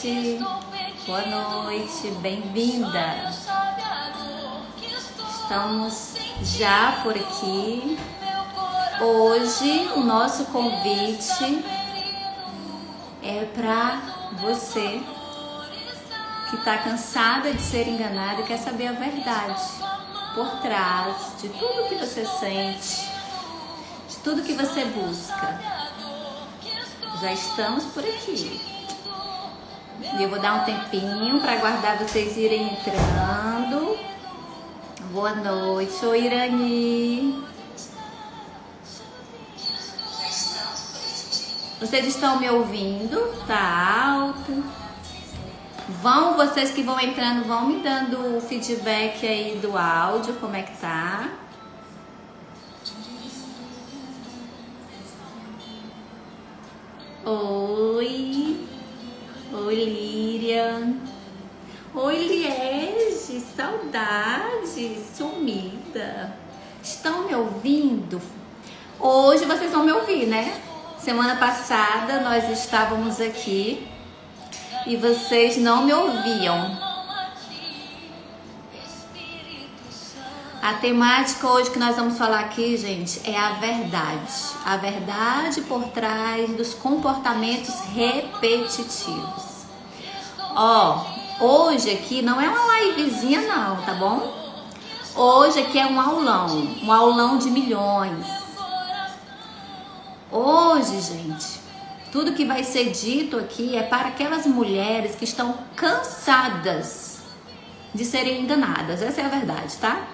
noite. Boa noite, bem-vinda. Estamos já por aqui. Hoje o nosso convite é para você que está cansada de ser enganada e quer saber a verdade por trás de tudo que você sente, de tudo que você busca. Já estamos por aqui. E eu vou dar um tempinho para aguardar vocês irem entrando. Boa noite, oi Irani. Vocês estão me ouvindo? Tá alto? Vocês que vão entrando, vão me dando o feedback aí do áudio, como é que tá? Oi, Lirian. Oi, Liege, saudade, sumida. Estão me ouvindo? Hoje vocês vão me ouvir, né? Semana passada nós estávamos aqui e vocês não me ouviam. A temática hoje que nós vamos falar aqui, gente, é a verdade. A verdade por trás dos comportamentos repetitivos. Hoje aqui não é uma livezinha não, tá bom? Hoje aqui é um aulão de milhões. Hoje, gente, tudo que vai ser dito aqui é para aquelas mulheres que estão cansadas de serem enganadas. Essa é a verdade, tá?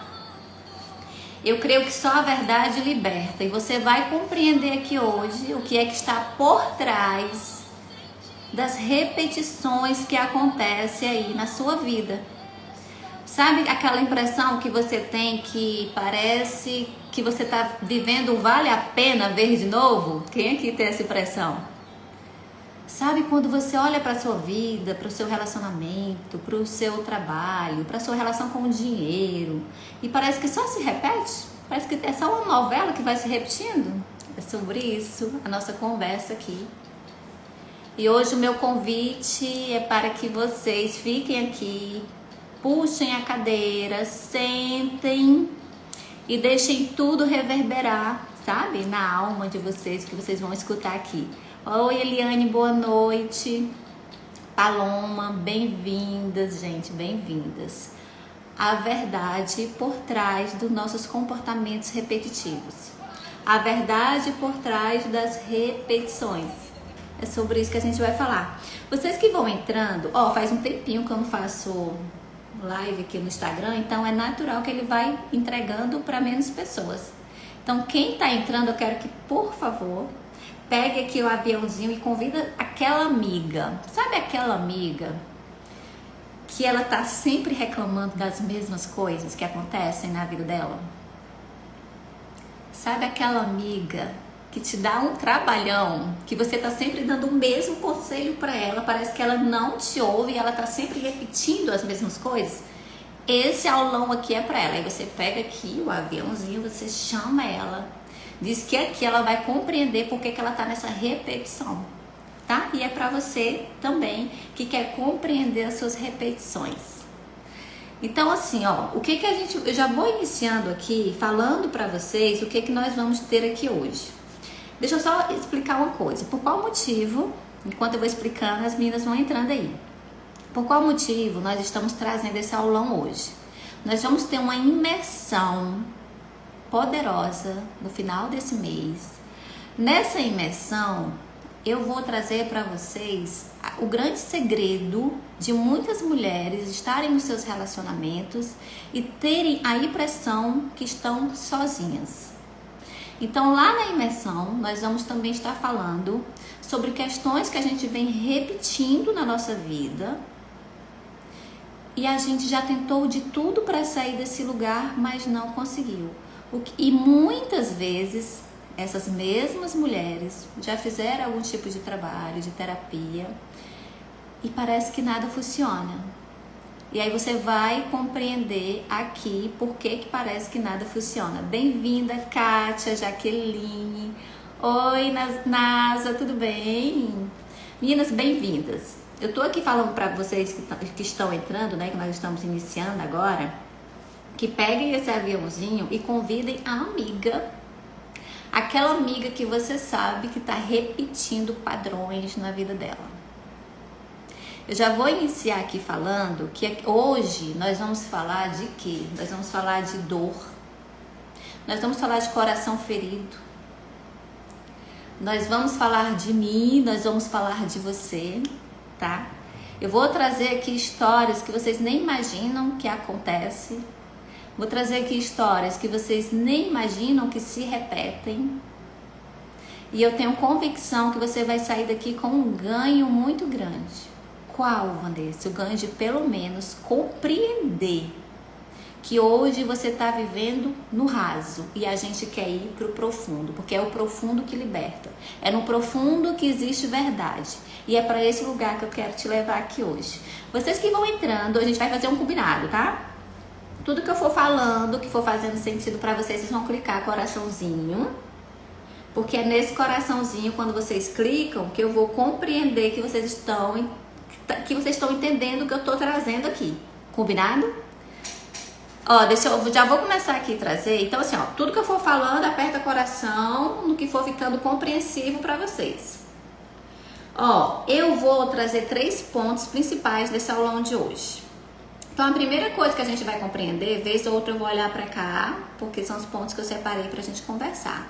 Eu creio que só a verdade liberta. E você vai compreender aqui hoje o que é que está por trás das repetições que acontecem aí na sua vida. Sabe aquela impressão que você tem que parece que você está vivendo vale a pena ver de novo? Quem aqui tem essa impressão? Sabe quando você olha para a sua vida, para o seu relacionamento, para o seu trabalho, para a sua relação com o dinheiro e parece que só se repete? Parece que é só uma novela que vai se repetindo? É sobre isso a nossa conversa aqui. E hoje o meu convite é para que vocês fiquem aqui, puxem a cadeira, sentem e deixem tudo reverberar, sabe? Na alma de vocês, que vocês vão escutar aqui. Oi, Eliane, boa noite. Paloma, bem-vindas, gente, bem-vindas. A verdade por trás dos nossos comportamentos repetitivos. A verdade por trás das repetições. É sobre isso que a gente vai falar. Vocês que vão entrando, faz um tempinho que eu não faço live aqui no Instagram, então é natural que ele vai entregando para menos pessoas. Então quem tá entrando, eu quero que, por favor, pegue aqui o aviãozinho e convida aquela amiga. Sabe aquela amiga que ela tá sempre reclamando das mesmas coisas que acontecem na vida dela? Sabe aquela amiga que te dá um trabalhão, que você tá sempre dando o mesmo conselho para ela, parece que ela não te ouve e ela tá sempre repetindo as mesmas coisas? Esse aulão aqui é para ela. Aí você pega aqui o aviãozinho, você chama ela, diz que aqui ela vai compreender por que ela tá nessa repetição, tá? E é para você também que quer compreender as suas repetições. Então assim, o que a gente, eu já vou iniciando aqui falando para vocês o que nós vamos ter aqui hoje. Deixa eu só explicar uma coisa. Por qual motivo, enquanto eu vou explicando, as meninas vão entrando aí. Por qual motivo nós estamos trazendo esse aulão hoje? Nós vamos ter uma imersão poderosa no final desse mês. Nessa imersão, eu vou trazer para vocês o grande segredo de muitas mulheres estarem nos seus relacionamentos e terem a impressão que estão sozinhas. Então, lá na imersão, nós vamos também estar falando sobre questões que a gente vem repetindo na nossa vida e a gente já tentou de tudo para sair desse lugar, mas não conseguiu. E muitas vezes, essas mesmas mulheres já fizeram algum tipo de trabalho, de terapia, e parece que nada funciona. E aí você vai compreender aqui por que parece que nada funciona. Bem-vinda, Kátia, Jaqueline. Oi, Nasa, tudo bem? Meninas, bem-vindas. Eu tô aqui falando para vocês que estão entrando, né, que nós estamos iniciando agora, que peguem esse aviãozinho e convidem a amiga, aquela amiga que você sabe que está repetindo padrões na vida dela. Eu já vou iniciar aqui falando que hoje nós vamos falar de quê? Nós vamos falar de dor, nós vamos falar de coração ferido, nós vamos falar de mim, nós vamos falar de você, tá? Eu vou trazer aqui histórias que vocês nem imaginam que acontece. Vou trazer aqui histórias que vocês nem imaginam que se repetem. E eu tenho convicção que você vai sair daqui com um ganho muito grande. Qual, Vanessa? O ganho de pelo menos compreender que hoje você está vivendo no raso e a gente quer ir para o profundo, porque é o profundo que liberta. É no profundo que existe verdade. E é para esse lugar que eu quero te levar aqui hoje. Vocês que vão entrando, a gente vai fazer um combinado, tá? Tudo que eu for falando, que for fazendo sentido para vocês, vocês vão clicar coraçãozinho. Porque é nesse coraçãozinho, quando vocês clicam, que eu vou compreender que vocês estão entendendo o que eu tô trazendo aqui. Combinado? Ó, já vou começar aqui a trazer. Então, assim, ó, tudo que eu for falando, aperta coração no que for ficando compreensivo para vocês. Ó, eu vou trazer 3 pontos principais desse aulão de hoje. Então, a primeira coisa que a gente vai compreender, vez ou outra eu vou olhar para cá, porque são os pontos que eu separei pra gente conversar.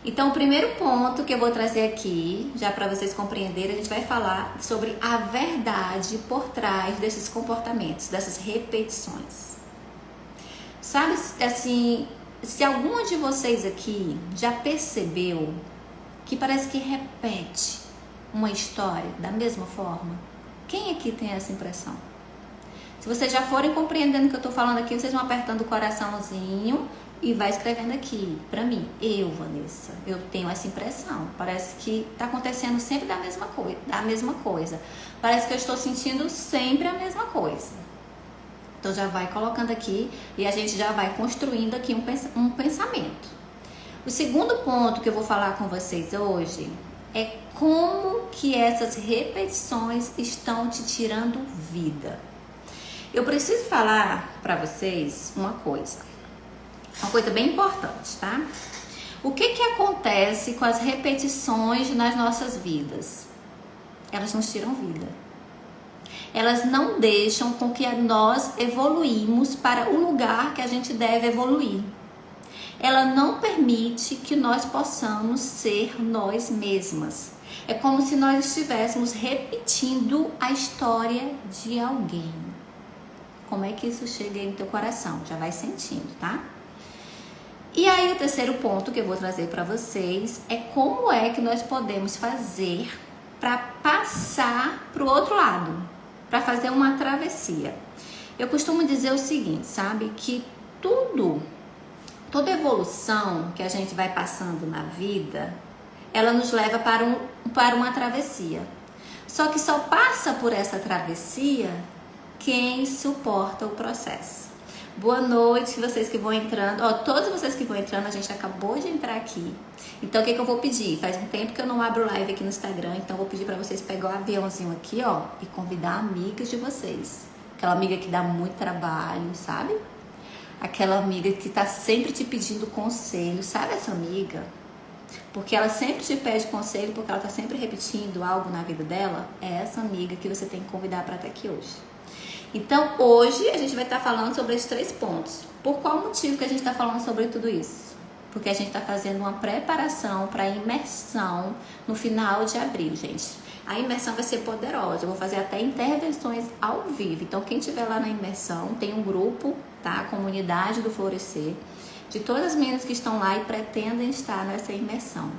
Então, o primeiro ponto que eu vou trazer aqui, já para vocês compreenderem, a gente vai falar sobre a verdade por trás desses comportamentos, dessas repetições. Sabe, assim, se algum de vocês aqui já percebeu que parece que repete uma história da mesma forma, quem aqui tem essa impressão? Se vocês já forem compreendendo o que eu tô falando aqui, vocês vão apertando o coraçãozinho e vai escrevendo aqui pra mim. Eu, Vanessa, eu tenho essa impressão. Parece que tá acontecendo sempre da mesma coisa. Parece que eu estou sentindo sempre a mesma coisa. Então já vai colocando aqui e a gente já vai construindo aqui um pensamento. O segundo ponto que eu vou falar com vocês hoje é como que essas repetições estão te tirando vida. Eu preciso falar para vocês uma coisa bem importante, tá? O que acontece com as repetições nas nossas vidas? Elas nos tiram vida. Elas não deixam com que nós evoluímos para o lugar que a gente deve evoluir. Ela não permite que nós possamos ser nós mesmas. É como se nós estivéssemos repetindo a história de alguém. Como é que isso chega aí no teu coração? Já vai sentindo, tá? E aí o terceiro ponto que eu vou trazer para vocês é como é que nós podemos fazer para passar para o outro lado, para fazer uma travessia. Eu costumo dizer o seguinte, sabe? Que toda evolução que a gente vai passando na vida, ela nos leva para uma travessia. Só que só passa por essa travessia quem suporta o processo. Boa noite, vocês que vão entrando. Ó, todos vocês que vão entrando, a gente acabou de entrar aqui. Então, o que eu vou pedir? Faz um tempo que eu não abro live aqui no Instagram, então eu vou pedir pra vocês pegar o aviãozinho aqui, ó, e convidar amigas de vocês. Aquela amiga que dá muito trabalho, sabe? Aquela amiga que tá sempre te pedindo conselho, sabe essa amiga? Porque ela sempre te pede conselho, porque ela tá sempre repetindo algo na vida dela. É essa amiga que você tem que convidar pra estar aqui hoje. Então, hoje a gente vai estar falando sobre esses 3 pontos. Por qual motivo que a gente está falando sobre tudo isso? Porque a gente está fazendo uma preparação para a imersão no final de abril, gente. A imersão vai ser poderosa. Eu vou fazer até intervenções ao vivo. Então, quem estiver lá na imersão, tem um grupo, tá? A comunidade do Florescer, de todas as meninas que estão lá e pretendem estar nessa imersão.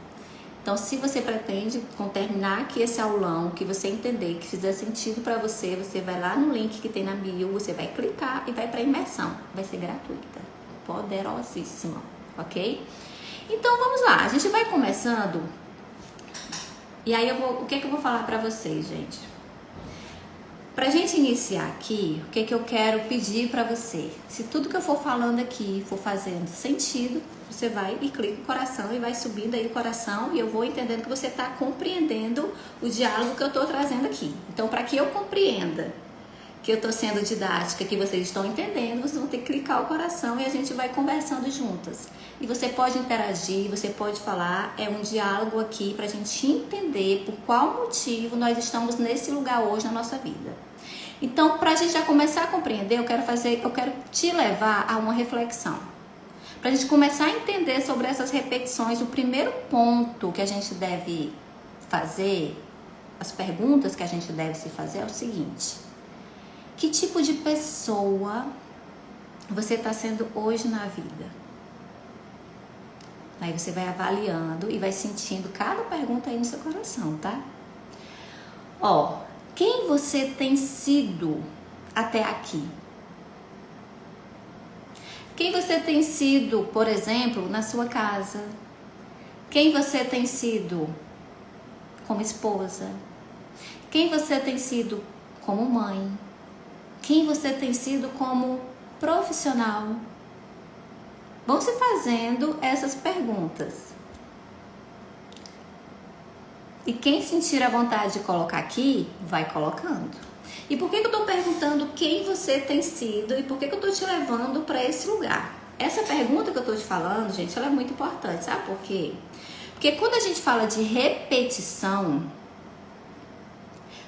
Então, se você pretende terminar aqui esse aulão, que você entender que fizer sentido para você, você vai lá no link que tem na bio, você vai clicar e vai para imersão. Vai ser gratuita, poderosíssima, ok? Então, vamos lá. A gente vai começando. E aí, o que eu vou falar para vocês, gente? Pra gente iniciar aqui, o que que eu quero pedir pra você? Se tudo que eu for falando aqui for fazendo sentido, você vai e clica o coração e vai subindo aí o coração e eu vou entendendo que você tá compreendendo o diálogo que eu tô trazendo aqui. Então, para que eu compreenda que eu tô sendo didática, que vocês estão entendendo, vocês vão ter que clicar o coração e a gente vai conversando juntas. E você pode interagir, você pode falar, é um diálogo aqui pra gente entender por qual motivo nós estamos nesse lugar hoje na nossa vida. Então, pra gente já começar a compreender, eu quero te levar a uma reflexão. Pra gente começar a entender sobre essas repetições, o primeiro ponto que a gente deve fazer, as perguntas que a gente deve se fazer é o seguinte: que tipo de pessoa você está sendo hoje na vida? Aí você vai avaliando e vai sentindo cada pergunta aí no seu coração, tá? Ó, quem você tem sido até aqui? Quem você tem sido, por exemplo, na sua casa? Quem você tem sido como esposa? Quem você tem sido como mãe? Quem você tem sido como profissional? Vão se fazendo essas perguntas. E quem sentir a vontade de colocar aqui, vai colocando. E por que eu estou perguntando quem você tem sido e por que eu estou te levando para esse lugar? Essa pergunta que eu estou te falando, gente, ela é muito importante. Sabe por quê? Porque quando a gente fala de repetição,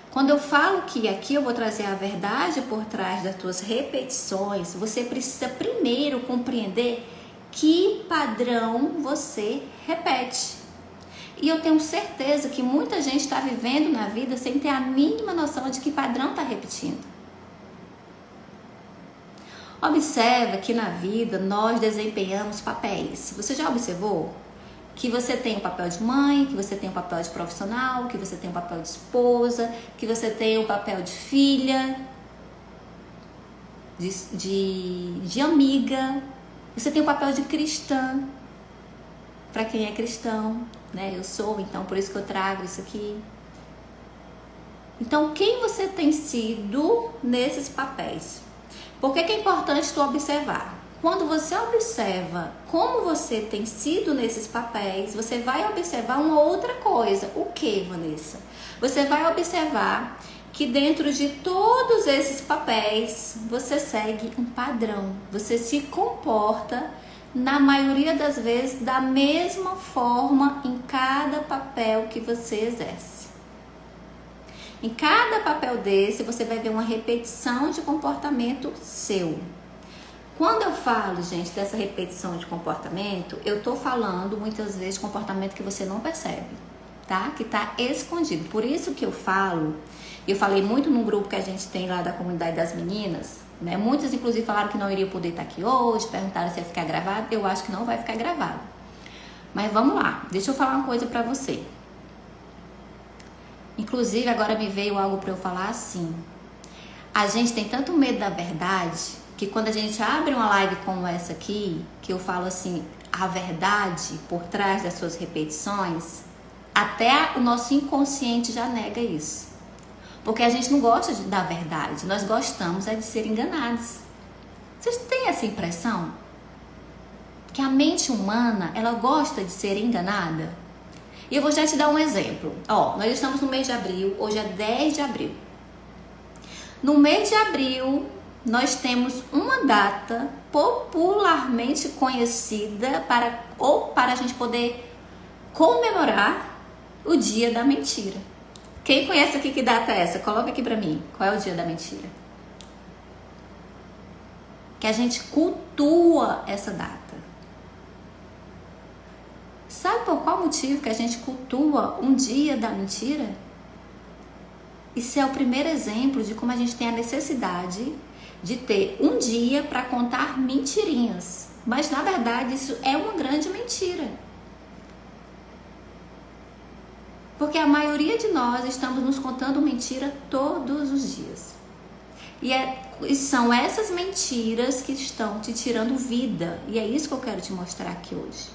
quando eu falo que aqui eu vou trazer a verdade por trás das tuas repetições, você precisa primeiro compreender que padrão você repete. E eu tenho certeza que muita gente está vivendo na vida sem ter a mínima noção de que padrão está repetindo. Observa que na vida nós desempenhamos papéis. Você já observou? Que você tem o papel de mãe, que você tem o papel de profissional, que você tem o papel de esposa, que você tem o papel de filha, de amiga, você tem o papel de cristã, para quem é cristão, né? Eu sou, então por isso que eu trago isso aqui. Então, quem você tem sido nesses papéis? Por que é importante tu observar? Quando você observa como você tem sido nesses papéis, você vai observar uma outra coisa. O que, Vanessa? Você vai observar que dentro de todos esses papéis, você segue um padrão. Você se comporta, na maioria das vezes, da mesma forma em cada papel que você exerce. Em cada papel desse, você vai ver uma repetição de comportamento seu. Quando eu falo, gente, dessa repetição de comportamento, eu tô falando muitas vezes de comportamento que você não percebe, tá? Que tá escondido. Por isso que eu falei muito no grupo que a gente tem lá da comunidade das meninas, né? Muitas, inclusive, falaram que não iriam poder estar aqui hoje, perguntaram se ia ficar gravado. Eu acho que não vai ficar gravado. Mas vamos lá, deixa eu falar uma coisa pra você. Inclusive, agora me veio algo pra eu falar assim. A gente tem tanto medo da verdade que quando a gente abre uma live como essa aqui, que eu falo assim, a verdade por trás das suas repetições, até o nosso inconsciente já nega isso. Porque a gente não gosta da verdade, nós gostamos de ser enganados. Vocês têm essa impressão? Que a mente humana, ela gosta de ser enganada? E eu vou já te dar um exemplo. Ó, nós estamos no mês de abril, hoje é 10 de abril. No mês de abril, nós temos uma data popularmente conhecida para a gente poder comemorar o dia da mentira. Quem conhece aqui que data é essa? Coloca aqui pra mim. Qual é o dia da mentira? Que a gente cultua essa data. Sabe por qual motivo que a gente cultua um dia da mentira? Isso é o primeiro exemplo de como a gente tem a necessidade de ter um dia para contar mentirinhas. Mas, na verdade, isso é uma grande mentira. Porque a maioria de nós estamos nos contando mentira todos os dias. E são essas mentiras que estão te tirando vida. E é isso que eu quero te mostrar aqui hoje.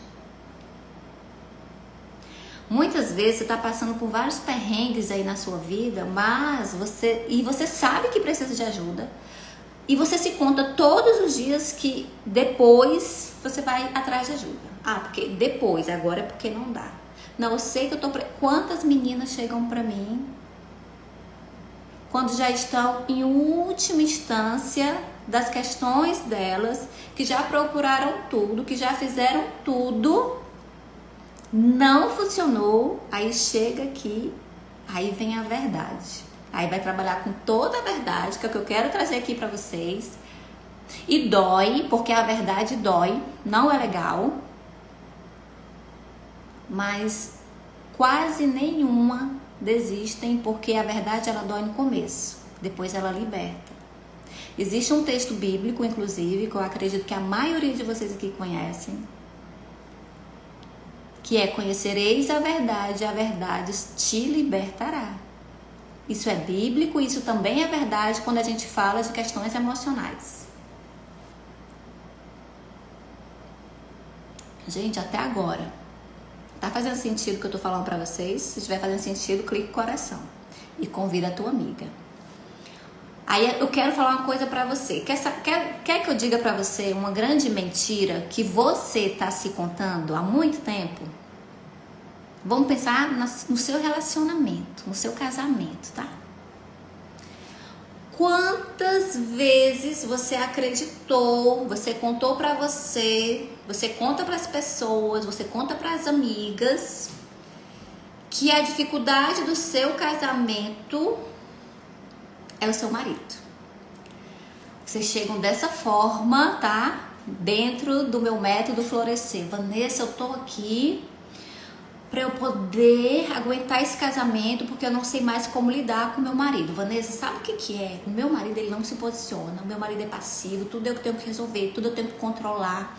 Muitas vezes você está passando por vários perrengues aí na sua vida, mas você sabe que precisa de ajuda. E você se conta todos os dias que depois você vai atrás de ajuda. Ah, porque depois, agora é porque não dá. Não, eu sei que eu tô... Quantas meninas chegam pra mim quando já estão em última instância das questões delas, que já procuraram tudo, que já fizeram tudo, não funcionou, aí chega aqui, aí vem a verdade. Aí vai trabalhar com toda a verdade, que é o que eu quero trazer aqui pra vocês. E dói, porque a verdade dói, não é legal. Mas quase nenhuma desistem, porque a verdade ela dói no começo, depois ela liberta. Existe um texto bíblico, inclusive, que eu acredito que a maioria de vocês aqui conhecem, que é: conhecereis a verdade te libertará. Isso é bíblico, isso também é verdade quando a gente fala de questões emocionais. Gente, até agora, tá fazendo sentido o que eu tô falando pra vocês? Se estiver fazendo sentido, clique no coração e convida a tua amiga. Aí eu quero falar uma coisa pra você. Quer que eu diga pra você uma grande mentira que você tá se contando há muito tempo? Vamos pensar no seu relacionamento, no seu casamento, tá? Quantas vezes você acreditou, você contou pra você conta pras pessoas, você conta pras amigas que a dificuldade do seu casamento é o seu marido. Vocês chegam dessa forma, tá? Dentro do meu método Florescer. Vanessa, eu tô aqui para eu poder aguentar esse casamento, porque eu não sei mais como lidar com o meu marido. Vanessa, sabe o que é? O meu marido, ele não se posiciona, o meu marido é passivo, tudo eu tenho que resolver, tudo eu tenho que controlar.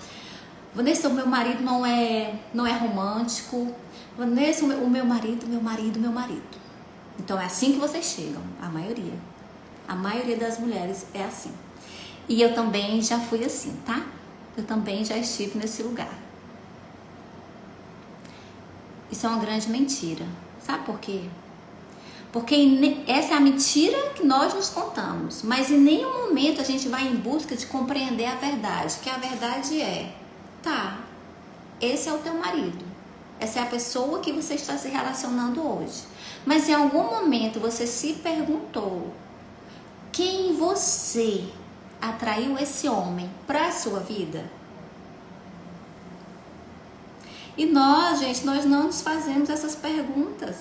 Vanessa, o meu marido não é romântico. Vanessa, o meu marido. Então é assim que vocês chegam, a maioria. A maioria das mulheres é assim. E eu também já fui assim, tá? Eu também já estive nesse lugar. Isso é uma grande mentira. Sabe por quê? Porque essa é a mentira que nós nos contamos. Mas em nenhum momento a gente vai em busca de compreender a verdade. Que a verdade é: tá, esse é o teu marido. Essa é a pessoa que você está se relacionando hoje. Mas em algum momento você se perguntou: quem em você atraiu esse homem para a sua vida? E nós, gente, nós não nos fazemos essas perguntas.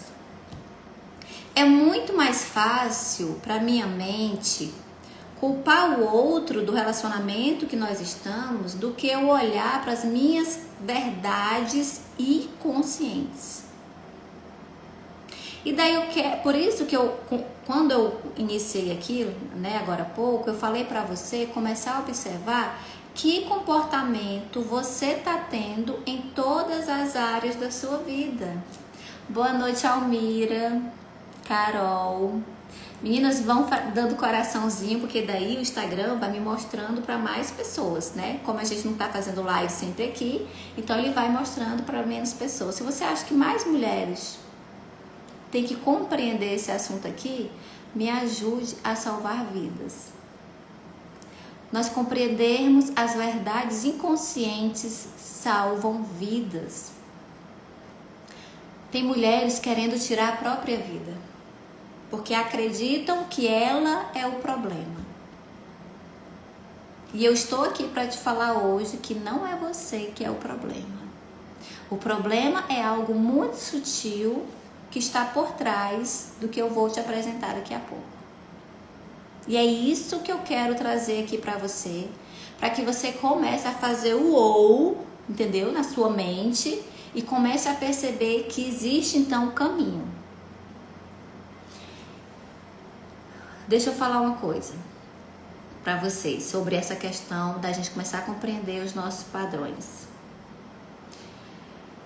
É muito mais fácil para minha mente culpar o outro do relacionamento que nós estamos do que eu olhar para as minhas verdades inconscientes. E daí por isso que quando eu iniciei aquilo, né, agora há pouco, eu falei para você começar a observar que comportamento você está tendo em todas as áreas da sua vida. Boa noite, Almira, Carol. Meninas, vão dando coraçãozinho, porque daí o Instagram vai me mostrando para mais pessoas, né? Como a gente não está fazendo live sempre aqui, então ele vai mostrando para menos pessoas. Se você acha que mais mulheres têm que compreender esse assunto aqui, me ajude a salvar vidas. Nós compreendermos as verdades inconscientes salvam vidas. Tem mulheres querendo tirar a própria vida, porque acreditam que ela é o problema. E eu estou aqui para te falar hoje que não é você que é o problema. O problema é algo muito sutil que está por trás do que eu vou te apresentar daqui a pouco. E é isso que eu quero trazer aqui para você, para que você comece a fazer o ou, entendeu? Na sua mente e comece a perceber que existe então um caminho. Deixa eu falar uma coisa para vocês sobre essa questão da gente começar a compreender os nossos padrões.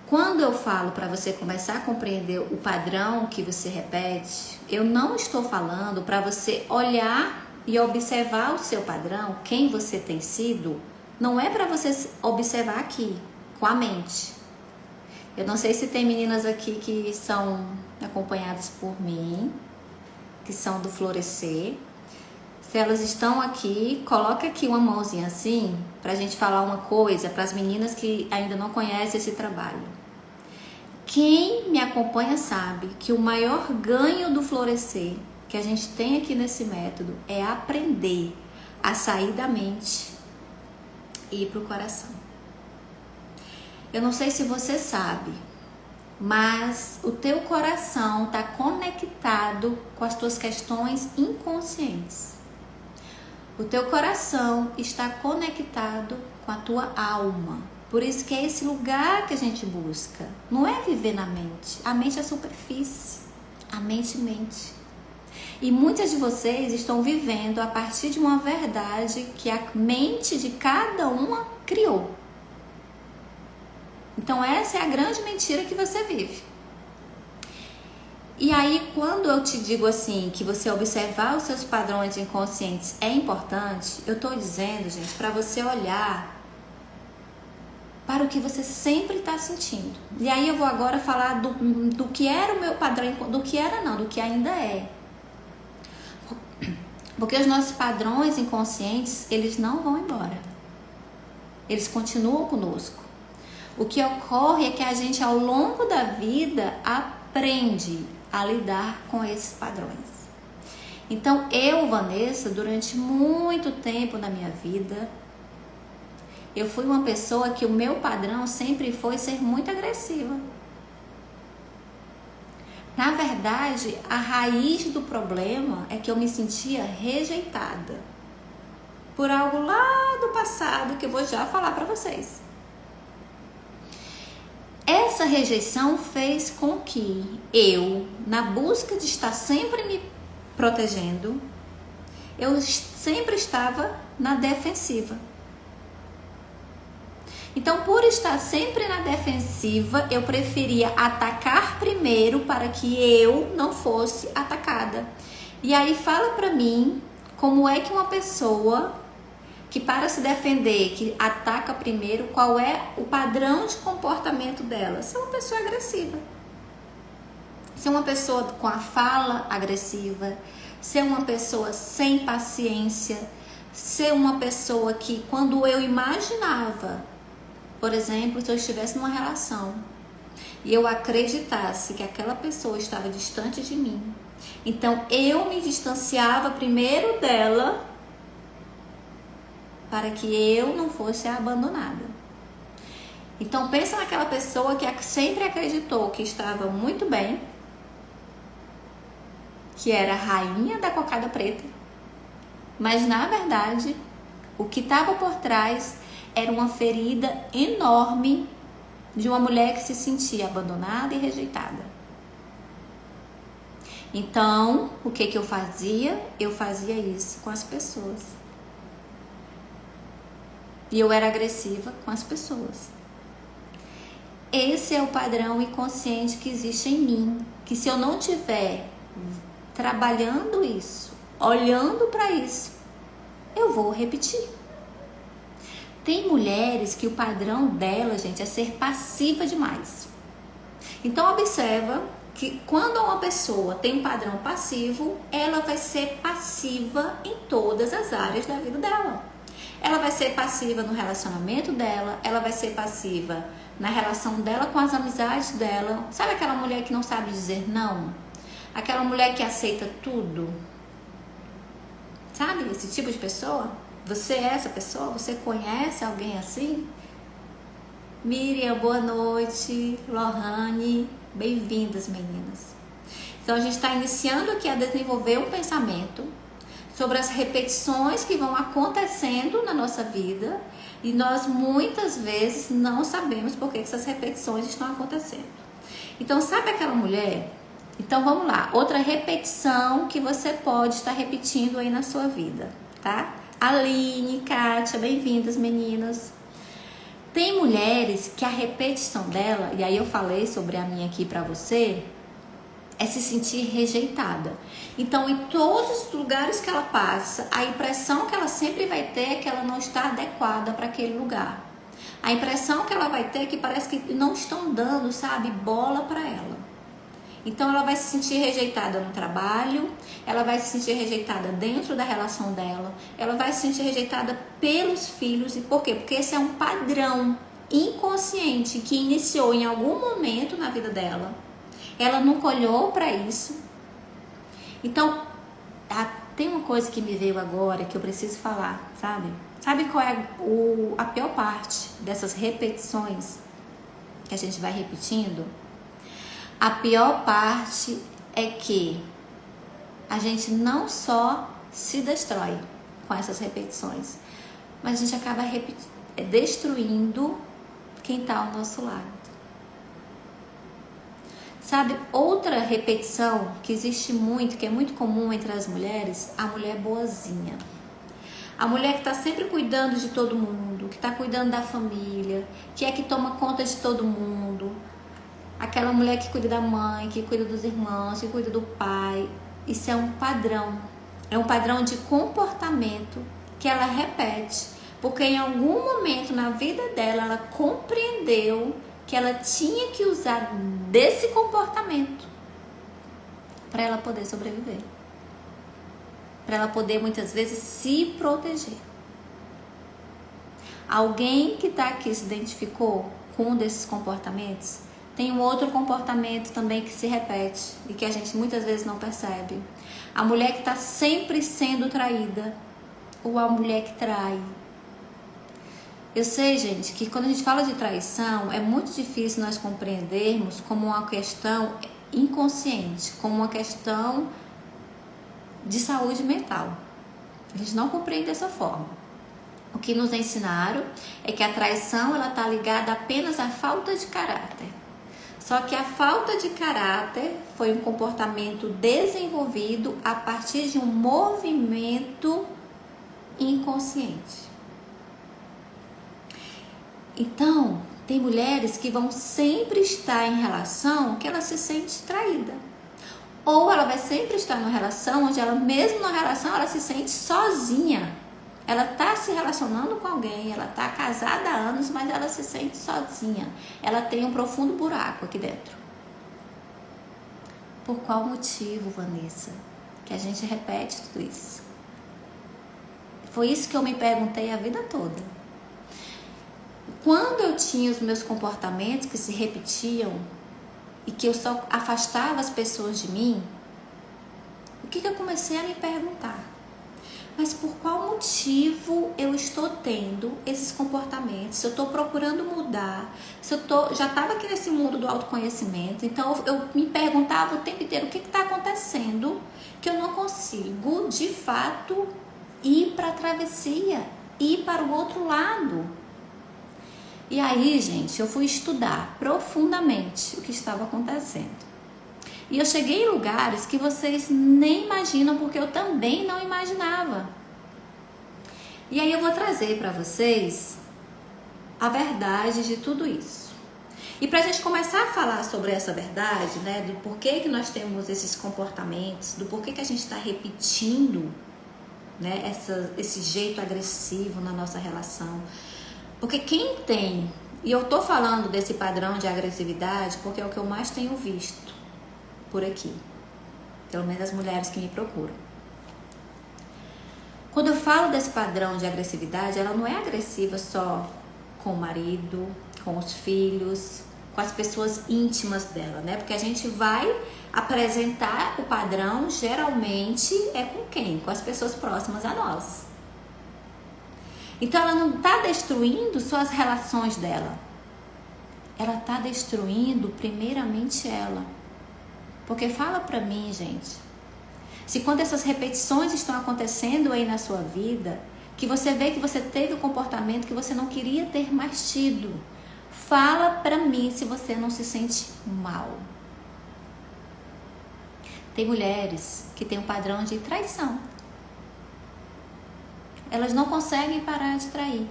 Quando eu falo para você começar a compreender o padrão que você repete, eu não estou falando para você olhar e observar o seu padrão, quem você tem sido, não é para você observar aqui, com a mente. Eu não sei se tem meninas aqui que são acompanhadas por mim, que são do Florescer. Se elas estão aqui, coloca aqui uma mãozinha assim, pra gente falar uma coisa para as meninas que ainda não conhecem esse trabalho. Quem me acompanha sabe que o maior ganho do Florescer que a gente tem aqui nesse método é aprender a sair da mente e ir pro coração. Eu não sei se você sabe, mas o teu coração está conectado com as tuas questões inconscientes. O teu coração está conectado com a tua alma. Por isso que é esse lugar que a gente busca. Não é viver na mente. A mente é superfície. A mente mente. E muitas de vocês estão vivendo a partir de uma verdade que a mente de cada uma criou. Então essa é a grande mentira que você vive. E aí, quando eu te digo assim, que você observar os seus padrões inconscientes é importante, eu tô dizendo, gente, para você olhar para o que você sempre está sentindo. E aí eu vou agora falar do que era o meu padrão, do que era não, do que ainda é. Porque os nossos padrões inconscientes, eles não vão embora. Eles continuam conosco. O que ocorre é que a gente, ao longo da vida, aprende a lidar com esses padrões. Então, eu, Vanessa, durante muito tempo na minha vida, eu fui uma pessoa que o meu padrão sempre foi ser muito agressiva. Na verdade, a raiz do problema é que eu me sentia rejeitada por algo lá do passado que eu vou já falar para vocês. Essa rejeição fez com que eu, na busca de estar sempre me protegendo, eu sempre estava na defensiva. Então, por estar sempre na defensiva, eu preferia atacar primeiro para que eu não fosse atacada. E aí fala pra mim como é que uma pessoa que para se defender, que ataca primeiro, qual é o padrão de comportamento dela? Ser uma pessoa agressiva. Ser uma pessoa com a fala agressiva, ser uma pessoa sem paciência, ser uma pessoa que quando eu imaginava, por exemplo, se eu estivesse numa relação e eu acreditasse que aquela pessoa estava distante de mim, então eu me distanciava primeiro dela para que eu não fosse abandonada. Então pensa naquela pessoa que sempre acreditou que estava muito bem, que era a rainha da cocada preta, mas na verdade o que estava por trás era uma ferida enorme de uma mulher que se sentia abandonada e rejeitada. Então, o que eu fazia? Eu fazia isso com as pessoas. E eu era agressiva com as pessoas. Esse é o padrão inconsciente que existe em mim. Que se eu não tiver trabalhando isso, olhando para isso, eu vou repetir. Tem mulheres que o padrão dela, gente, é ser passiva demais. Então observa que quando uma pessoa tem um padrão passivo, ela vai ser passiva em todas as áreas da vida dela. Ela vai ser passiva no relacionamento dela, ela vai ser passiva na relação dela com as amizades dela. Sabe aquela mulher que não sabe dizer não? Aquela mulher que aceita tudo? Sabe esse tipo de pessoa? Você é essa pessoa? Você conhece alguém assim? Miriam, boa noite. Lohane, bem-vindas, meninas. Então a gente está iniciando aqui a desenvolver um pensamento sobre as repetições que vão acontecendo na nossa vida e nós muitas vezes não sabemos por que essas repetições estão acontecendo. Então, sabe aquela mulher? Então, vamos lá. Outra repetição que você pode estar repetindo aí na sua vida, tá? Aline, Kátia, bem-vindas, meninas. Tem mulheres que a repetição dela, e aí eu falei sobre a minha aqui pra você, é se sentir rejeitada. Então, em todos os lugares que ela passa, a impressão que ela sempre vai ter é que ela não está adequada para aquele lugar. A impressão que ela vai ter é que parece que não estão dando, sabe, bola para ela. Então ela vai se sentir rejeitada no trabalho, ela vai se sentir rejeitada dentro da relação dela, ela vai se sentir rejeitada pelos filhos. E por quê? Porque esse é um padrão inconsciente que iniciou em algum momento na vida dela. Ela nunca olhou para isso. Então, tem uma coisa que me veio agora que eu preciso falar, sabe? Sabe qual é a pior parte dessas repetições que a gente vai repetindo? A pior parte é que a gente não só se destrói com essas repetições, mas a gente acaba destruindo quem está ao nosso lado. Sabe, outra repetição que existe muito, que é muito comum entre as mulheres, a mulher boazinha. A mulher que está sempre cuidando de todo mundo, que está cuidando da família, que é que toma conta de todo mundo. Aquela mulher que cuida da mãe, que cuida dos irmãos, que cuida do pai. Isso é um padrão. É um padrão de comportamento que ela repete. Porque em algum momento na vida dela, ela compreendeu que ela tinha que usar desse comportamento para ela poder sobreviver. Para ela poder, muitas vezes, se proteger. Alguém que está aqui se identificou com um desses comportamentos, tem um outro comportamento também que se repete e que a gente muitas vezes não percebe. A mulher que está sempre sendo traída ou a mulher que trai. Eu sei, gente, que quando a gente fala de traição, é muito difícil nós compreendermos como uma questão inconsciente, como uma questão de saúde mental. A gente não compreende dessa forma. O que nos ensinaram é que a traição ela está ligada apenas à falta de caráter. Só que a falta de caráter foi um comportamento desenvolvido a partir de um movimento inconsciente. Então, tem mulheres que vão sempre estar em relação que ela se sente traída. Ou ela vai sempre estar numa relação onde ela, mesmo na relação, ela se sente sozinha. Ela está se relacionando com alguém, ela está casada há anos, mas ela se sente sozinha. Ela tem um profundo buraco aqui dentro. Por qual motivo, Vanessa, que a gente repete tudo isso? Foi isso que eu me perguntei a vida toda. Quando eu tinha os meus comportamentos que se repetiam e que eu só afastava as pessoas de mim, o que eu comecei a me perguntar? Mas por qual motivo eu estou tendo esses comportamentos? Se eu estou procurando mudar, se eu já estava aqui nesse mundo do autoconhecimento, então eu me perguntava o tempo inteiro o que está acontecendo que eu não consigo, de fato, ir para a travessia, ir para o outro lado. E aí, gente, eu fui estudar profundamente o que estava acontecendo. E eu cheguei em lugares que vocês nem imaginam, porque eu também não imaginava. E aí eu vou trazer para vocês a verdade de tudo isso. E para a gente começar a falar sobre essa verdade, né, do porquê que nós temos esses comportamentos, do porquê que a gente está repetindo, né, esse jeito agressivo na nossa relação. Porque quem tem, e eu tô falando desse padrão de agressividade porque é o que eu mais tenho visto por aqui, pelo menos as mulheres que me procuram. Quando eu falo desse padrão de agressividade, ela não é agressiva só com o marido, com os filhos, com as pessoas íntimas dela, né? Porque a gente vai apresentar o padrão, geralmente, é com quem? Com as pessoas próximas a nós. Então ela não está destruindo só as relações dela. Ela está destruindo primeiramente ela. Porque fala pra mim, gente, se quando essas repetições estão acontecendo aí na sua vida, que você vê que você teve um comportamento que você não queria ter mais tido, fala pra mim se você não se sente mal. Tem mulheres que têm um padrão de traição. Elas não conseguem parar de trair.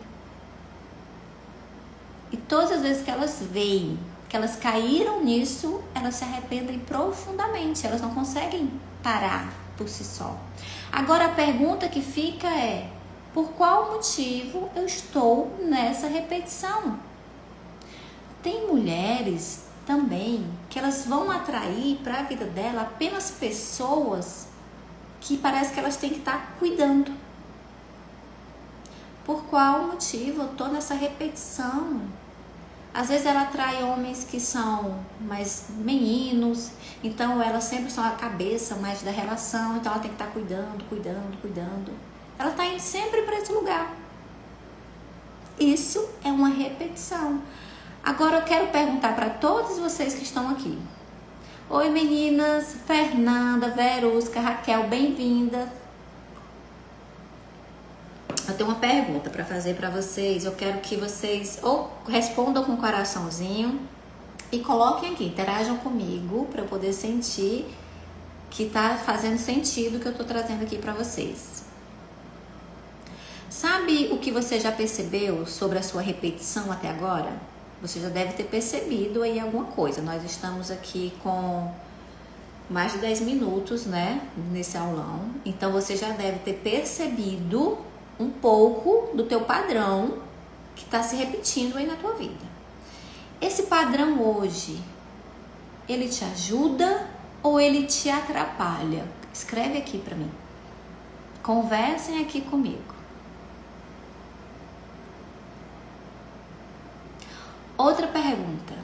E todas as vezes que elas veem que elas caíram nisso, elas se arrependem profundamente. Elas não conseguem parar por si só. Agora a pergunta que fica é: Por qual motivo eu estou nessa repetição? Tem mulheres também que elas vão atrair para a vida dela apenas pessoas que parece que elas têm que estar cuidando. Por qual motivo eu tô nessa repetição? Às vezes ela atrai homens que são mais meninos, então elas sempre são a cabeça mais da relação, então ela tem que estar cuidando. Ela está indo sempre para esse lugar. Isso é uma repetição. Agora eu quero perguntar para todos vocês que estão aqui. Oi meninas, Fernanda, Verusca, Raquel, bem-vinda. Eu tenho uma pergunta para fazer para vocês. Eu quero que vocês ou respondam com um coraçãozinho e coloquem aqui, interajam comigo para eu poder sentir que tá fazendo sentido o que eu tô trazendo aqui para vocês. Sabe o que você já percebeu sobre a sua repetição até agora? Você já deve ter percebido aí alguma coisa. Nós estamos aqui com mais de 10 minutos, né, nesse aulão. Então você já deve ter percebido um pouco do teu padrão que está se repetindo aí na tua vida. Esse padrão hoje, ele te ajuda ou ele te atrapalha? Escreve aqui para mim. Conversem aqui comigo. Outra pergunta.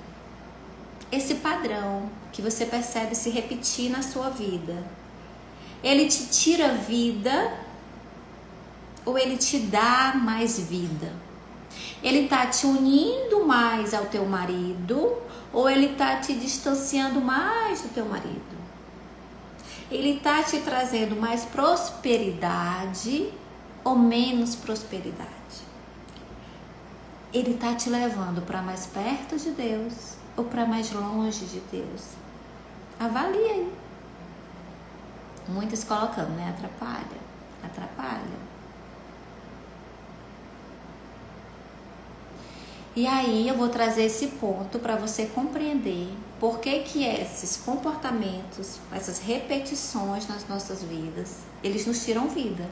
Esse padrão que você percebe se repetir na sua vida, ele te tira vida ou ele te dá mais vida? Ele tá te unindo mais ao teu marido ou ele tá te distanciando mais do teu marido? Ele tá te trazendo mais prosperidade ou menos prosperidade? Ele tá te levando para mais perto de Deus ou para mais longe de Deus? Avalia aí. Muitas colocando, né? Atrapalha. E aí eu vou trazer esse ponto para você compreender por que esses comportamentos, essas repetições nas nossas vidas, eles nos tiram vida.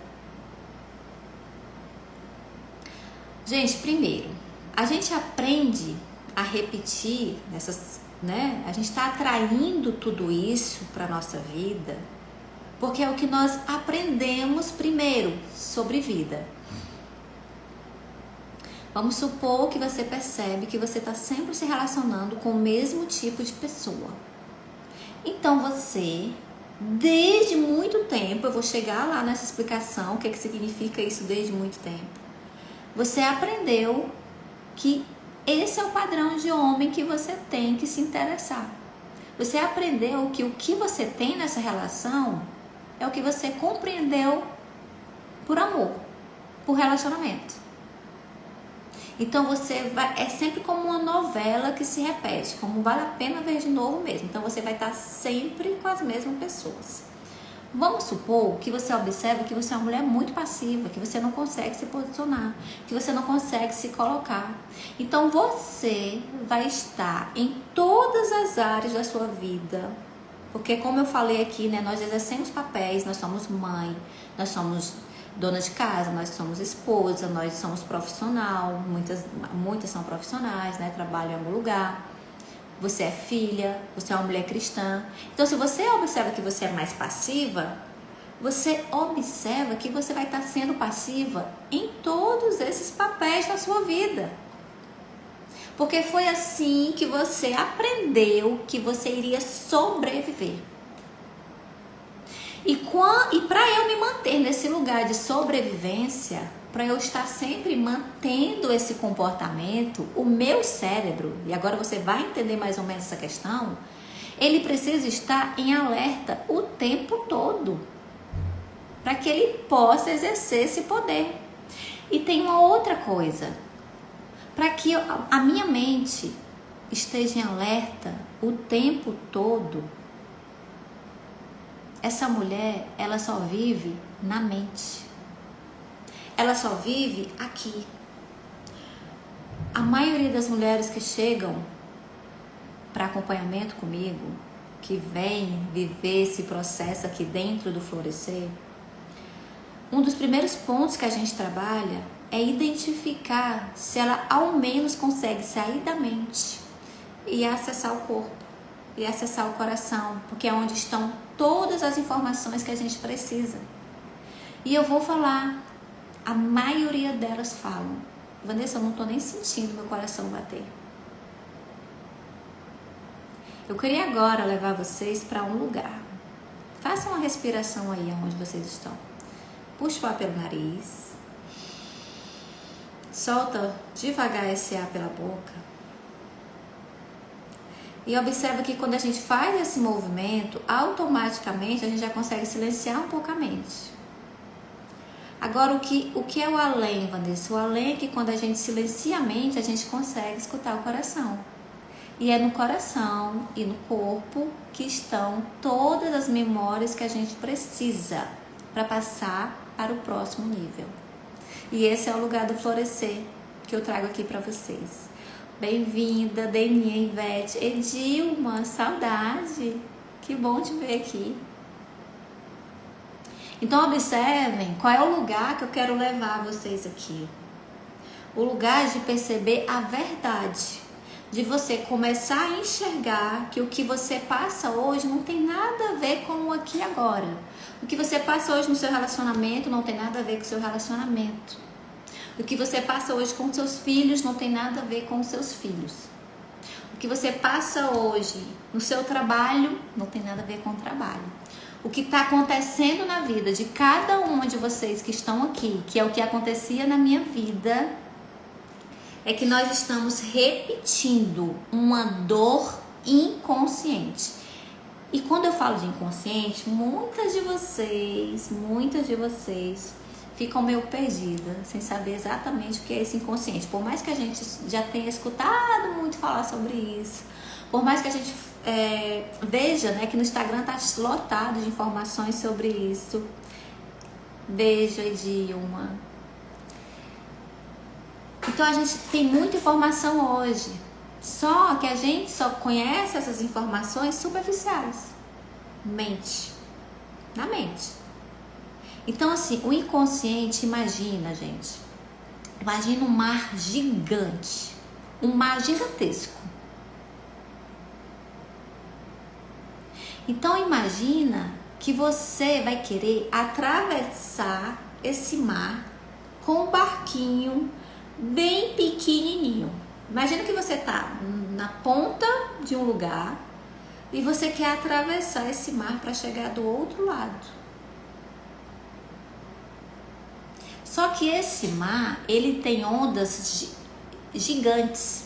Gente, primeiro, a gente aprende a repetir nessas, né? A gente está atraindo tudo isso para nossa vida porque é o que nós aprendemos primeiro sobre vida. Vamos supor que você percebe que você está sempre se relacionando com o mesmo tipo de pessoa. Então você, desde muito tempo, eu vou chegar lá nessa explicação, o que significa isso desde muito tempo. Você aprendeu que esse é o padrão de homem que você tem que se interessar. Você aprendeu que o que você tem nessa relação é o que você compreendeu por amor, por relacionamento. Então você vai, é sempre como uma novela que se repete, como vale a pena ver de novo mesmo. Então você vai estar sempre com as mesmas pessoas. Vamos supor que você observa que você é uma mulher muito passiva, que você não consegue se posicionar, que você não consegue se colocar. Então você vai estar em todas as áreas da sua vida, porque como eu falei aqui, né, nós exercemos papéis, nós somos mãe, nós somos dona de casa, nós somos esposa, nós somos profissional, muitas são profissionais, né, trabalham em algum lugar. Você é filha, você é uma mulher cristã. Então, se você observa que você é mais passiva, você observa que você vai estar sendo passiva em todos esses papéis da sua vida. Porque foi assim que você aprendeu que você iria sobreviver. E para eu me manter nesse lugar de sobrevivência, para eu estar sempre mantendo esse comportamento, o meu cérebro, e agora você vai entender mais ou menos essa questão, ele precisa estar em alerta o tempo todo, para que ele possa exercer esse poder. E tem uma outra coisa, para que a minha mente esteja em alerta o tempo todo, essa mulher, ela só vive na mente. Ela só vive aqui. A maioria das mulheres que chegam para acompanhamento comigo, que vem viver esse processo aqui dentro do Florescer, um dos primeiros pontos que a gente trabalha é identificar se ela ao menos consegue sair da mente e acessar o corpo, e acessar o coração, porque é onde estão todas as informações que a gente precisa. E eu vou falar, a maioria delas falam: Vanessa, eu não tô nem sentindo meu coração bater. Eu queria agora levar vocês para um lugar. Façam uma respiração aí onde vocês estão. Puxa o ar pelo nariz. Solta devagar esse ar pela boca. E observa que quando a gente faz esse movimento, automaticamente a gente já consegue silenciar um pouco a mente. Agora, o que é o além, Vanessa? O além é que quando a gente silencia a mente, a gente consegue escutar o coração. E é no coração e no corpo que estão todas as memórias que a gente precisa para passar para o próximo nível. E esse é o lugar do florescer que eu trago aqui para vocês. Bem-vinda, Deninha, Ivete, Edilma, saudade. Que bom te ver aqui. Então observem qual é o lugar que eu quero levar vocês aqui. O lugar de perceber a verdade, de você começar a enxergar que o que você passa hoje não tem nada a ver com o aqui e agora. O que você passa hoje no seu relacionamento não tem nada a ver com o seu relacionamento. O que você passa hoje com seus filhos não tem nada a ver com os seus filhos. O que você passa hoje no seu trabalho não tem nada a ver com o trabalho. O que está acontecendo na vida de cada uma de vocês que estão aqui, que é o que acontecia na minha vida, é que nós estamos repetindo uma dor inconsciente. E quando eu falo de inconsciente, muitas de vocês ficam meio perdidas, sem saber exatamente o que é esse inconsciente. Por mais que a gente já tenha escutado muito falar sobre isso, por mais que a gente veja, né, que no Instagram tá lotado de informações sobre isso. Beijo, Edilma. Então a gente tem muita informação hoje, só que a gente só conhece essas informações superficiais. Na mente. Então assim, o inconsciente, imagina, gente, imagina um mar gigante, um mar gigantesco. Então imagina que você vai querer atravessar esse mar com um barquinho bem pequenininho. Imagina que você está na ponta de um lugar e você quer atravessar esse mar para chegar do outro lado. Só que esse mar, ele tem ondas gigantes.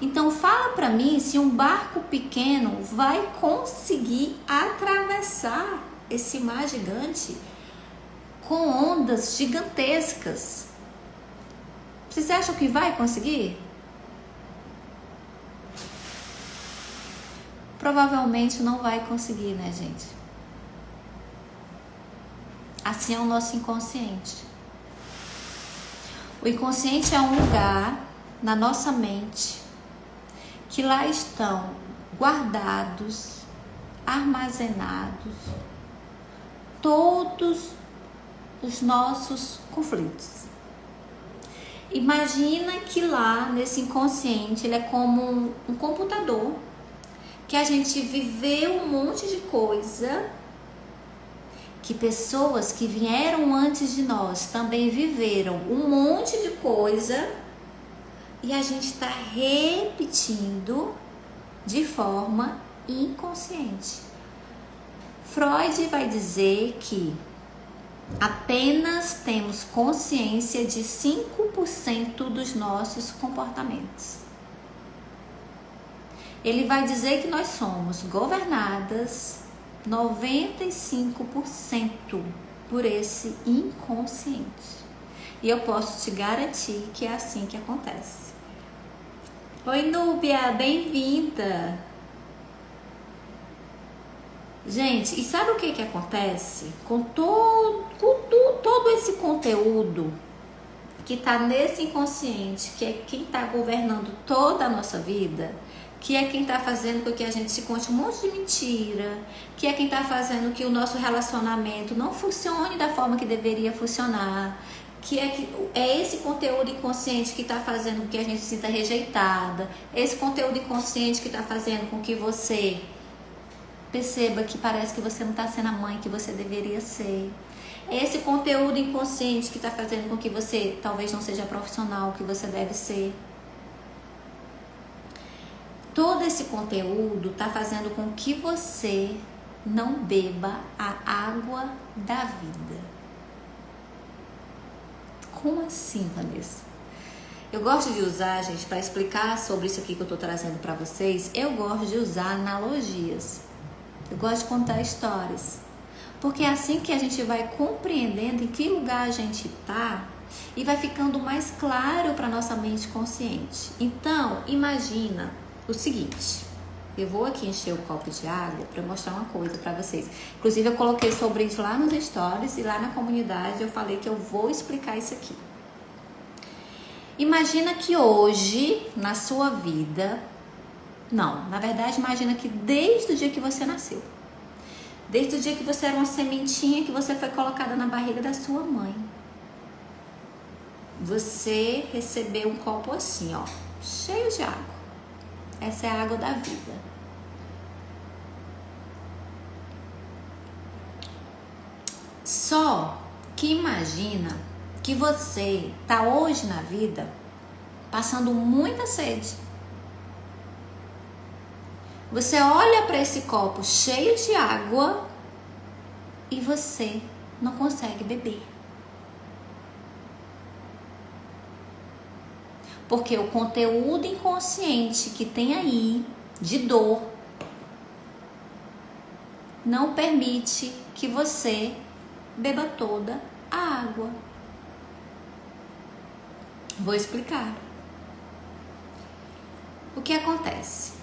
Então fala para mim se um barco pequeno vai conseguir atravessar esse mar gigante com ondas gigantescas. Vocês acham que vai conseguir? Provavelmente não vai conseguir, né, gente? Assim é o nosso inconsciente. O inconsciente é um lugar na nossa mente que lá estão guardados, armazenados, todos os nossos conflitos. Imagina que lá nesse inconsciente ele é como um computador, que a gente viveu um monte de coisa, que pessoas que vieram antes de nós também viveram um monte de coisa, e a gente está repetindo de forma inconsciente. Freud vai dizer que apenas temos consciência de 5% dos nossos comportamentos. Ele vai dizer que nós somos governadas 95% por esse inconsciente. E eu posso te garantir que é assim que acontece. Oi, Núbia, bem-vinda! Gente, e sabe o que acontece com todo esse conteúdo que está nesse inconsciente, que é quem está governando toda a nossa vida? que é quem está fazendo com que a gente se conte um monte de mentira, que é quem está fazendo que o nosso relacionamento não funcione da forma que deveria funcionar, que é esse conteúdo inconsciente que está fazendo com que a gente se sinta rejeitada, esse conteúdo inconsciente que está fazendo com que você perceba que parece que você não está sendo a mãe que você deveria ser. Esse conteúdo inconsciente que está fazendo com que você talvez não seja profissional que você deve ser. Todo esse conteúdo está fazendo com que você não beba a água da vida. Como assim, Vanessa? Eu gosto de usar, gente, para explicar sobre isso aqui que eu estou trazendo para vocês, eu gosto de usar analogias. Eu gosto de contar histórias. Porque é assim que a gente vai compreendendo em que lugar a gente está e vai ficando mais claro para nossa mente consciente. Então, imagina o seguinte. Eu vou aqui encher o copo de água para mostrar uma coisa para vocês. Inclusive, eu coloquei sobre isso lá nos stories e lá na comunidade eu falei que eu vou explicar isso aqui. Imagina que hoje, na sua vida... Não, na verdade, imagina que desde o dia que você nasceu, desde o dia que você era uma sementinha que você foi colocada na barriga da sua mãe, você recebeu um copo assim, ó, cheio de água. Essa é a água da vida. Só que imagina que você tá hoje na vida passando muita sede. Você olha para esse copo cheio de água e você não consegue beber. Porque o conteúdo inconsciente que tem aí de dor não permite que você beba toda a água. Vou explicar. O que acontece?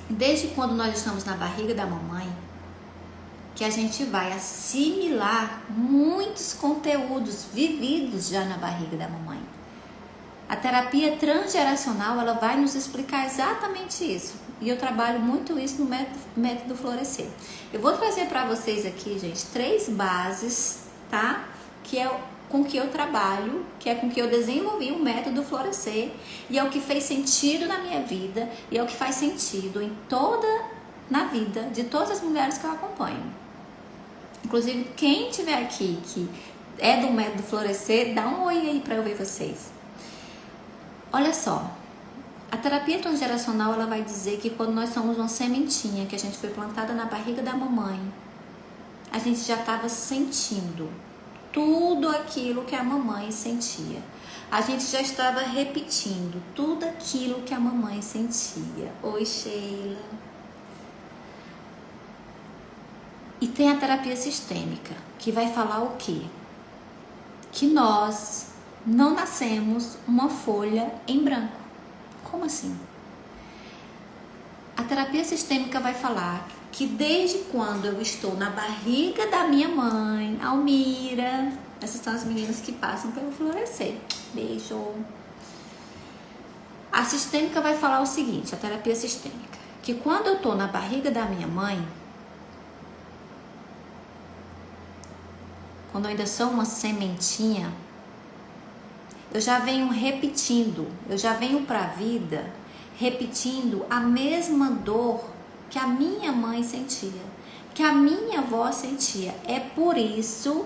Desde quando nós estamos na barriga da mamãe, que a gente vai assimilar muitos conteúdos vividos já na barriga da mamãe. A terapia transgeracional, ela vai nos explicar exatamente isso. E eu trabalho muito isso no método Florescer. Eu vou trazer para vocês aqui, gente, 3 bases, tá? Que é com que eu trabalho, que é com que eu desenvolvi o método Florescer, e é o que fez sentido na minha vida, e é o que faz sentido na vida de todas as mulheres que eu acompanho. Inclusive, quem tiver aqui que é do método Florescer, dá um oi aí para eu ver vocês. Olha só, a terapia transgeracional, ela vai dizer que quando nós somos uma sementinha, que a gente foi plantada na barriga da mamãe, a gente já estava sentindo tudo aquilo que a mamãe sentia. A gente já estava repetindo tudo aquilo que a mamãe sentia. Oi, Sheila. E tem a terapia sistêmica, que vai falar o quê? Que nós não nascemos uma folha em branco. Como assim? A terapia sistêmica vai falar que desde quando eu estou na barriga da minha mãe, Almira, essas são as meninas que passam pelo Florescer. Beijo. A sistêmica vai falar o seguinte, a terapia sistêmica, que quando eu estou na barriga da minha mãe, quando eu ainda sou uma sementinha, eu já venho repetindo, eu já venho para a vida repetindo a mesma dor que a minha mãe sentia, que a minha avó sentia. É por isso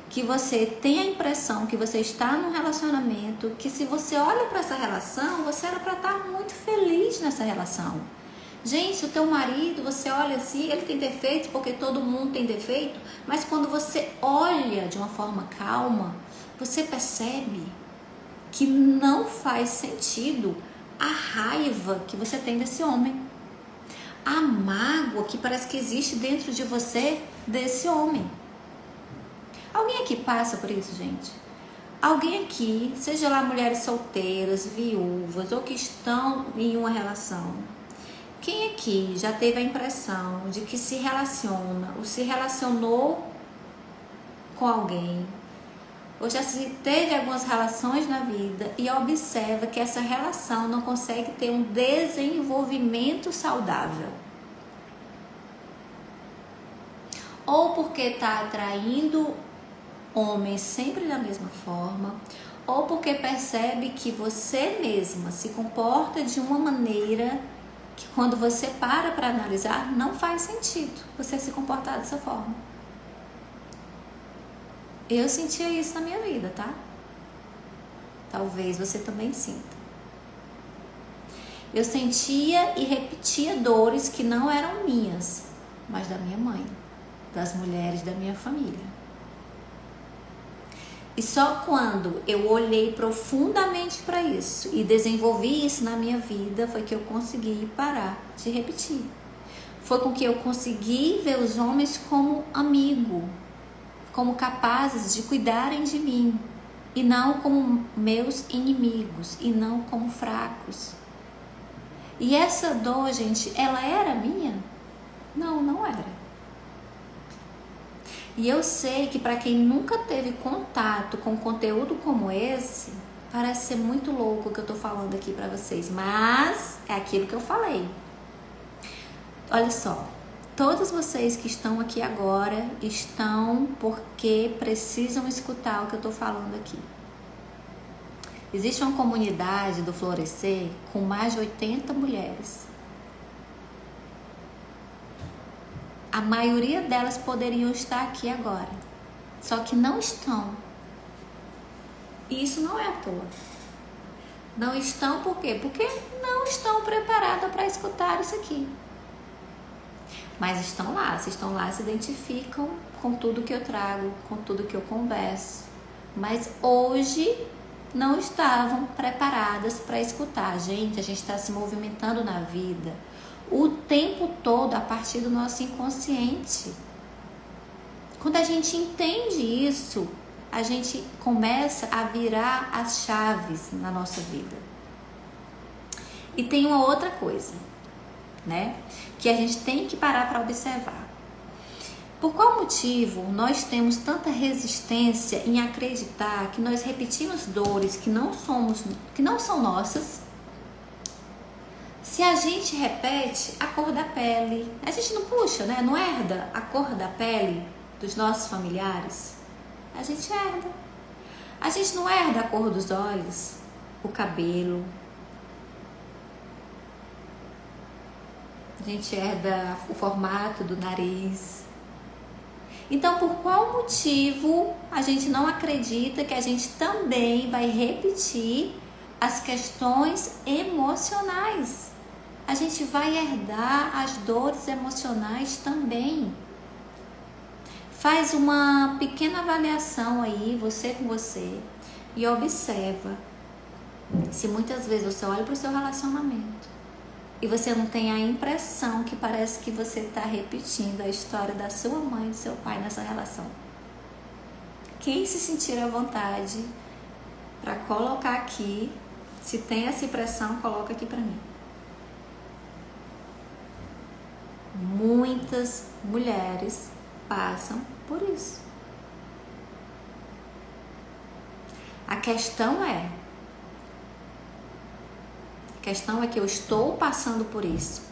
que você tem a impressão que você está num relacionamento, que se você olha para essa relação, você era para estar muito feliz nessa relação. Gente, o teu marido, você olha assim, ele tem defeitos, porque todo mundo tem defeito, mas quando você olha de uma forma calma, você percebe que não faz sentido a raiva que você tem desse homem, a mágoa que parece que existe dentro de você desse homem. Alguém aqui passa por isso, gente? Alguém aqui, seja lá mulheres solteiras, viúvas ou que estão em uma relação, quem aqui já teve a impressão de que se relaciona ou se relacionou com alguém ou já se teve algumas relações na vida e observa que essa relação não consegue ter um desenvolvimento saudável. Ou porque está atraindo homens sempre da mesma forma, ou porque percebe que você mesma se comporta de uma maneira que quando você para analisar, não faz sentido você se comportar dessa forma. Eu sentia isso na minha vida, tá? Talvez você também sinta. Eu sentia e repetia dores que não eram minhas, mas da minha mãe, das mulheres da minha família. E só quando eu olhei profundamente para isso e desenvolvi isso na minha vida, foi que eu consegui parar de repetir. Foi com que eu consegui ver os homens como amigo, como capazes de cuidarem de mim, e não como meus inimigos, e não como fracos. E essa dor, gente, ela era minha? Não, não era. E eu sei que para quem nunca teve contato com conteúdo como esse, parece ser muito louco o que eu tô falando aqui para vocês, mas é aquilo que eu falei. Olha só, todos vocês que estão aqui agora estão porque precisam escutar o que eu tô falando aqui. Existe uma comunidade do Florescer com mais de 80 mulheres. A maioria delas poderiam estar aqui agora, só que não estão. E isso não é à toa. Não estão por quê? Porque não estão preparadas para escutar isso aqui. Mas estão lá, se identificam com tudo que eu trago, com tudo que eu converso. Mas hoje não estavam preparadas para escutar. Gente, a gente está se movimentando na vida o tempo todo a partir do nosso inconsciente. Quando a gente entende isso, a gente começa a virar as chaves na nossa vida. E tem uma outra coisa, né? Que a gente tem que parar para observar. Por qual motivo nós temos tanta resistência em acreditar que nós repetimos dores que não são nossas? Se a gente repete a cor da pele, a gente não puxa, né? Não herda a cor da pele dos nossos familiares. A gente herda. A gente não herda a cor dos olhos, o cabelo. A gente herda o formato do nariz. Então, por qual motivo a gente não acredita que a gente também vai repetir as questões emocionais? A gente vai herdar as dores emocionais também. Faz uma pequena avaliação aí, você com você, e observa se muitas vezes você olha para o seu relacionamento e você não tem a impressão que parece que você está repetindo a história da sua mãe e do seu pai nessa relação. Quem se sentir à vontade para colocar aqui, se tem essa impressão, coloca aqui para mim. Muitas mulheres passam por isso. A questão é que eu estou passando por isso.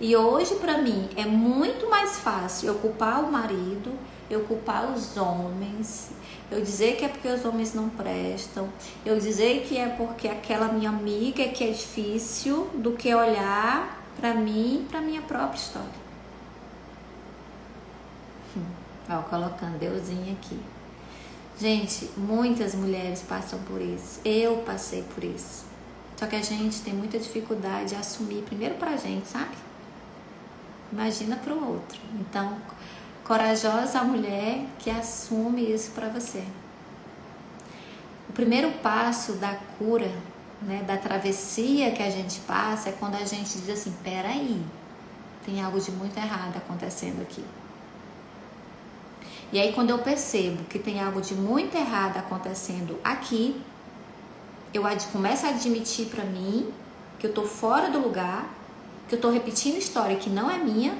E hoje para mim é muito mais fácil eu culpar o marido, eu culpar os homens, eu dizer que é porque os homens não prestam, eu dizer que é porque aquela minha amiga é que é difícil, do que olhar para mim, para minha própria história. Ó, colocando Deusinho aqui. Gente, muitas mulheres passam por isso. Eu passei por isso. Só que a gente tem muita dificuldade de assumir primeiro pra gente, sabe? Imagina pro outro. Então, corajosa a mulher que assume isso pra você. O primeiro passo da cura, né, da travessia que a gente passa é quando a gente diz assim, peraí, tem algo de muito errado acontecendo aqui. E aí quando eu percebo que tem algo de muito errado acontecendo aqui, eu começo a admitir pra mim que eu tô fora do lugar, que eu tô repetindo história que não é minha.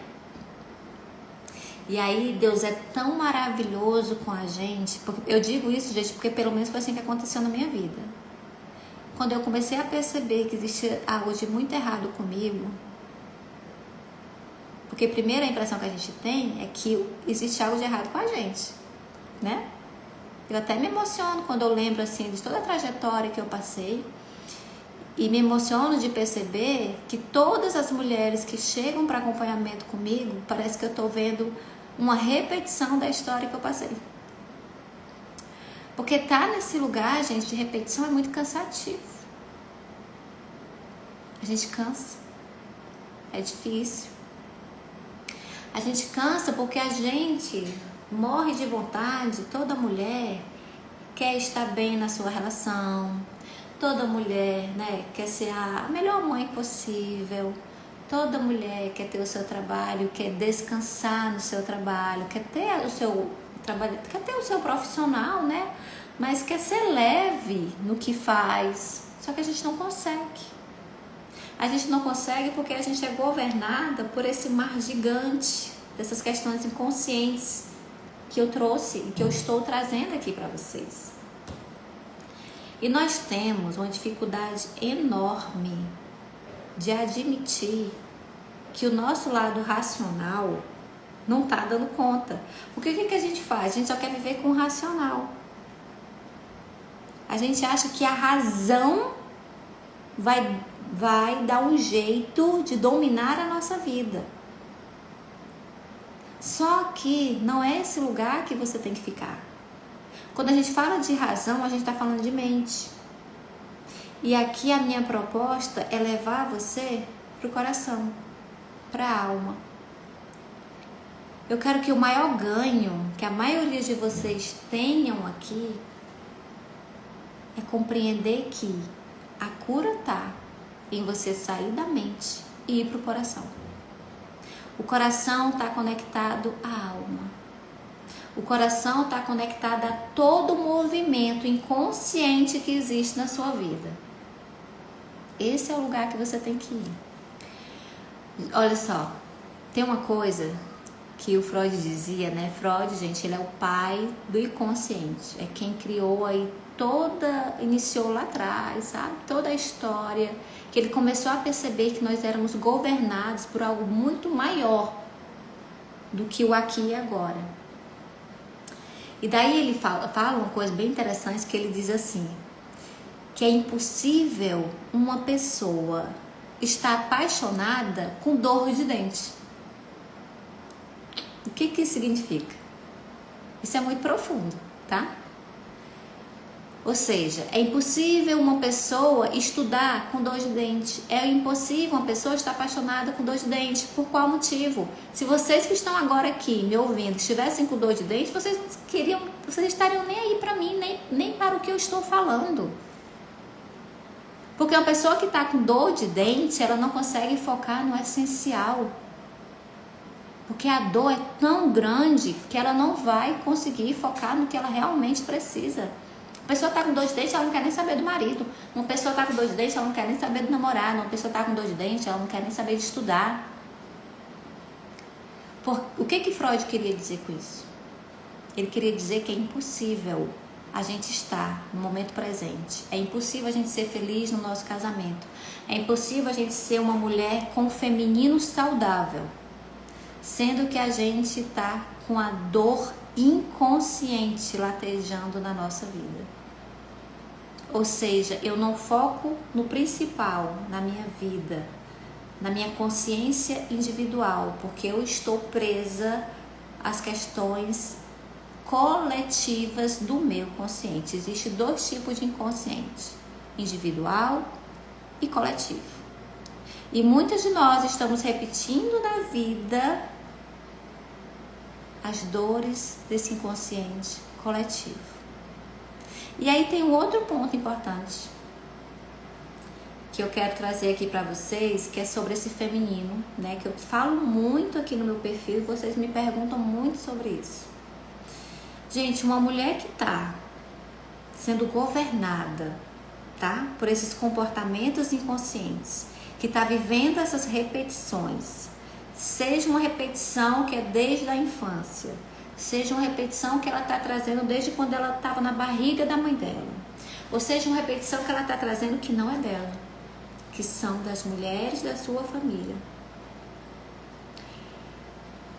E aí Deus é tão maravilhoso com a gente. Eu digo isso, gente, porque pelo menos foi assim que aconteceu na minha vida. Quando eu comecei a perceber que existia algo de muito errado comigo, porque a primeira impressão que a gente tem é que existe algo de errado com a gente, né? Eu até me emociono quando eu lembro assim de toda a trajetória que eu passei. E me emociono de perceber que todas as mulheres que chegam para acompanhamento comigo, parece que eu estou vendo uma repetição da história que eu passei. Porque tá nesse lugar, gente, de repetição é muito cansativo. A gente cansa. É difícil. A gente cansa porque a gente morre de vontade, toda mulher quer estar bem na sua relação. Toda mulher, né, quer ser a melhor mãe possível. Toda mulher quer ter o seu trabalho, quer descansar no seu trabalho, quer ter o seu trabalho, quer ter o seu profissional, né? Mas quer ser leve no que faz. Só que a gente não consegue. A gente não consegue porque a gente é governada por esse mar gigante dessas questões inconscientes que eu trouxe e que eu estou trazendo aqui para vocês. E nós temos uma dificuldade enorme de admitir que o nosso lado racional não está dando conta. Porque o que a gente faz? A gente só quer viver com o racional. A gente acha que a razão vai dar um jeito de dominar a nossa vida. Só que não é esse lugar que você tem que ficar. Quando a gente fala de razão, a gente está falando de mente. E aqui a minha proposta é levar você para o coração, para a alma. Eu quero que o maior ganho que a maioria de vocês tenham aqui é compreender que a cura está em você sair da mente e ir para o coração. O coração está conectado à alma. O coração está conectado a todo o movimento inconsciente que existe na sua vida. Esse é o lugar que você tem que ir. Olha só, tem uma coisa que o Freud dizia, né? Freud, gente, ele é o pai do inconsciente. É quem criou aí iniciou lá atrás, sabe? Toda a história, que ele começou a perceber que nós éramos governados por algo muito maior do que o aqui e agora. E daí ele fala uma coisa bem interessante, que ele diz assim, que é impossível uma pessoa estar apaixonada com dor de dente. O que isso significa? Isso é muito profundo, tá? Ou seja, é impossível uma pessoa estudar com dor de dente. É impossível uma pessoa estar apaixonada com dor de dente. Por qual motivo? Se vocês que estão agora aqui me ouvindo estivessem com dor de dente, vocês estariam nem aí para mim, nem para o que eu estou falando. Porque uma pessoa que está com dor de dente, ela não consegue focar no essencial. Porque a dor é tão grande que ela não vai conseguir focar no que ela realmente precisa. Uma pessoa está com dor de dente, ela não quer nem saber do marido. Uma pessoa está com dor de dente, ela não quer nem saber do namorado. Uma pessoa está com dor de dente, ela não quer nem saber de estudar. O que Freud queria dizer com isso? Ele queria dizer que é impossível a gente estar no momento presente. É impossível a gente ser feliz no nosso casamento. É impossível a gente ser uma mulher com feminino saudável, sendo que a gente está com a dor inconsciente latejando na nossa vida. Ou seja, eu não foco no principal na minha vida, na minha consciência individual, porque eu estou presa às questões coletivas do meu consciente. Existem dois tipos de inconsciente, individual e coletivo. E muitas de nós estamos repetindo na vida as dores desse inconsciente coletivo. E aí tem um outro ponto importante que eu quero trazer aqui para vocês, que é sobre esse feminino, né? Que eu falo muito aqui no meu perfil e vocês me perguntam muito sobre isso. Gente, uma mulher que tá sendo governada, tá? Por esses comportamentos inconscientes, que tá vivendo essas repetições, seja uma repetição que é desde a infância, seja uma repetição que ela está trazendo desde quando ela estava na barriga da mãe dela, ou seja uma repetição que ela está trazendo que não é dela, que são das mulheres da sua família.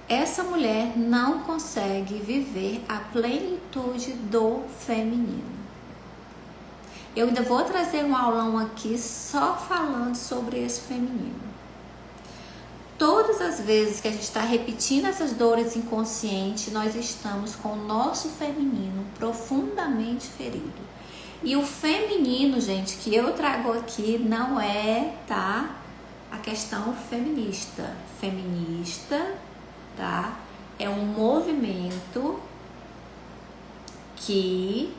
Essa mulher não consegue viver a plenitude do feminino. Eu ainda vou trazer um aulão aqui só falando sobre esse feminino. Todas as vezes que a gente está repetindo essas dores inconscientes, nós estamos com o nosso feminino profundamente ferido. E o feminino, gente, que eu trago aqui não é, tá? A questão feminista. Feminista, tá? É um movimento que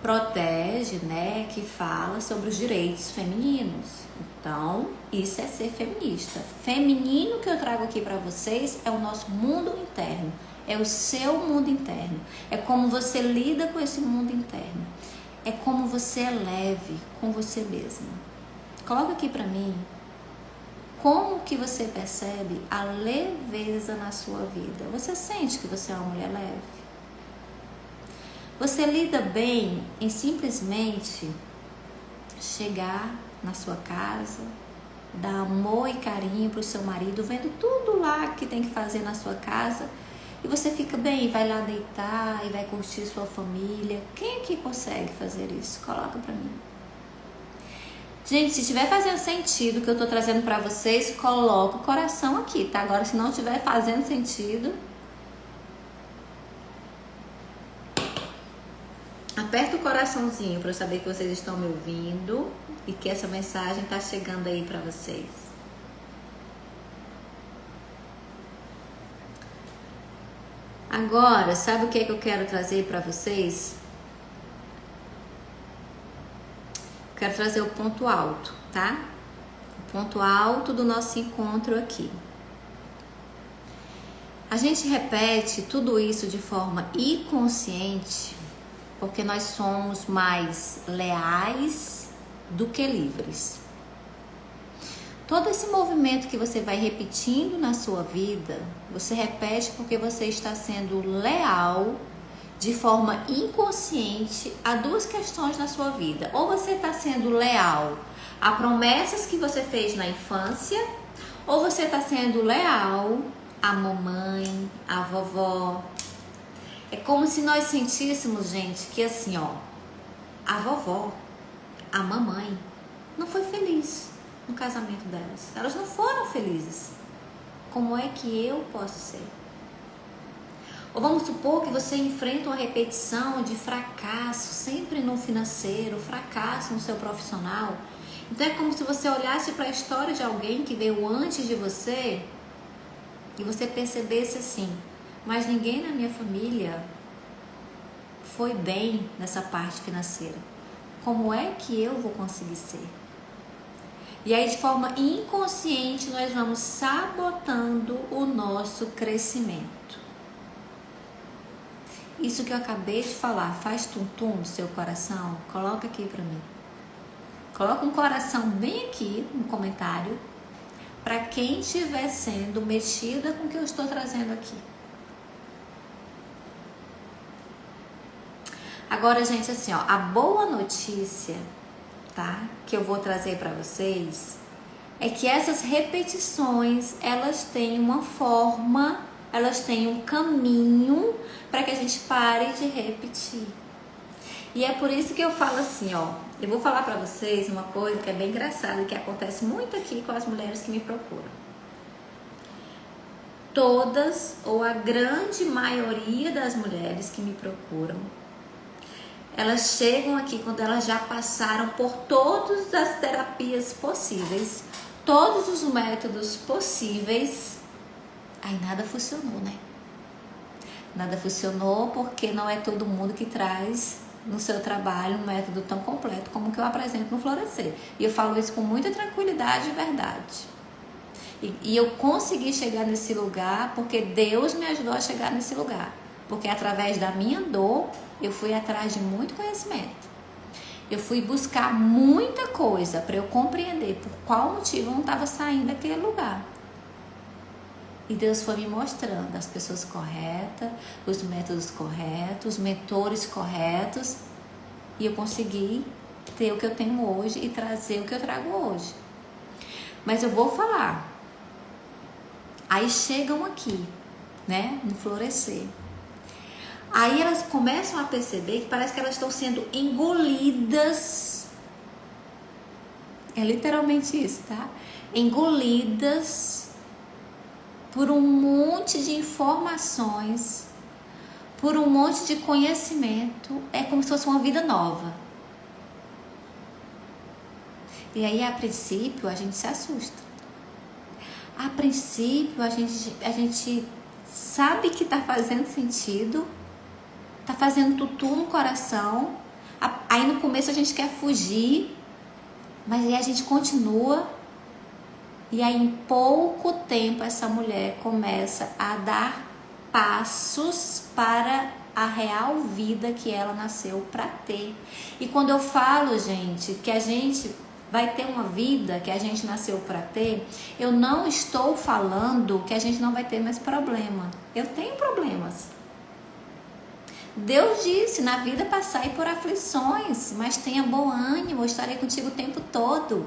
protege, né? Que fala sobre os direitos femininos. Então, isso é ser feminista. Feminino que eu trago aqui para vocês é o nosso mundo interno. É o seu mundo interno. É como você lida com esse mundo interno. É como você é leve com você mesma. Coloca aqui para mim como que você percebe a leveza na sua vida. Você sente que você é uma mulher leve? Você lida bem em simplesmente chegar na sua casa, dar amor e carinho para o seu marido, vendo tudo lá que tem que fazer na sua casa, e você fica bem, vai lá deitar e vai curtir sua família. Quem que consegue fazer isso? Coloca para mim. Gente, se estiver fazendo sentido o que eu tô trazendo para vocês, coloca o coração aqui, tá? Agora, se não estiver fazendo sentido, aperta o coraçãozinho para eu saber que vocês estão me ouvindo e que essa mensagem tá chegando aí para vocês. Agora, sabe o que é que eu quero trazer para vocês? Quero trazer o ponto alto, tá? O ponto alto do nosso encontro aqui. A gente repete tudo isso de forma inconsciente porque nós somos mais leais do que livres. Todo esse movimento que você vai repetindo na sua vida, você repete porque você está sendo leal de forma inconsciente a duas questões na sua vida. Ou você está sendo leal a promessas que você fez na infância, ou você está sendo leal à mamãe, à vovó. É como se nós sentíssemos, gente, que assim, ó, a vovó, a mamãe, não foi feliz no casamento delas. Elas não foram felizes. Como é que eu posso ser? Ou vamos supor que você enfrenta uma repetição de fracasso, sempre no financeiro, fracasso no seu profissional. Então é como se você olhasse para a história de alguém que veio antes de você e você percebesse assim, mas ninguém na minha família foi bem nessa parte financeira. Como é que eu vou conseguir ser? E aí, de forma inconsciente, nós vamos sabotando o nosso crescimento. Isso que eu acabei de falar, faz tum-tum no seu coração? Coloca aqui pra mim. Coloca um coração bem aqui no comentário para quem estiver sendo mexida com o que eu estou trazendo aqui. Agora, gente, assim, ó, a boa notícia, tá? Que eu vou trazer para vocês é que essas repetições, elas têm uma forma, elas têm um caminho para que a gente pare de repetir. E é por isso que eu falo assim, ó, eu vou falar para vocês uma coisa que é bem engraçada, que acontece muito aqui com as mulheres que me procuram. Todas, ou a grande maioria das mulheres que me procuram, elas chegam aqui quando elas já passaram por todas as terapias possíveis, todos os métodos possíveis, aí nada funcionou, né? Nada funcionou porque não é todo mundo que traz no seu trabalho um método tão completo como o que eu apresento no Florescer. E eu falo isso com muita tranquilidade e verdade. E eu consegui chegar nesse lugar porque Deus me ajudou a chegar nesse lugar. Porque através da minha dor, eu fui atrás de muito conhecimento. Eu fui buscar muita coisa para eu compreender por qual motivo eu não estava saindo daquele lugar. E Deus foi me mostrando as pessoas corretas, os métodos corretos, os mentores corretos. E eu consegui ter o que eu tenho hoje e trazer o que eu trago hoje. Mas eu vou falar. Aí chegam aqui, né, no florescer. Aí elas começam a perceber que parece que elas estão sendo engolidas. É literalmente isso, tá? Engolidas por um monte de informações, por um monte de conhecimento. É como se fosse uma vida nova. E aí, a princípio, a gente se assusta. A princípio, a gente sabe que tá fazendo sentido, tá fazendo tutu no coração. Aí no começo a gente quer fugir, mas aí a gente continua. E aí em pouco tempo essa mulher começa a dar passos para a real vida que ela nasceu para ter. E quando eu falo, gente, que a gente vai ter uma vida que a gente nasceu para ter, eu não estou falando que a gente não vai ter mais problema. Eu tenho problemas. Deus disse, na vida passai por aflições, mas tenha bom ânimo, eu estarei contigo o tempo todo.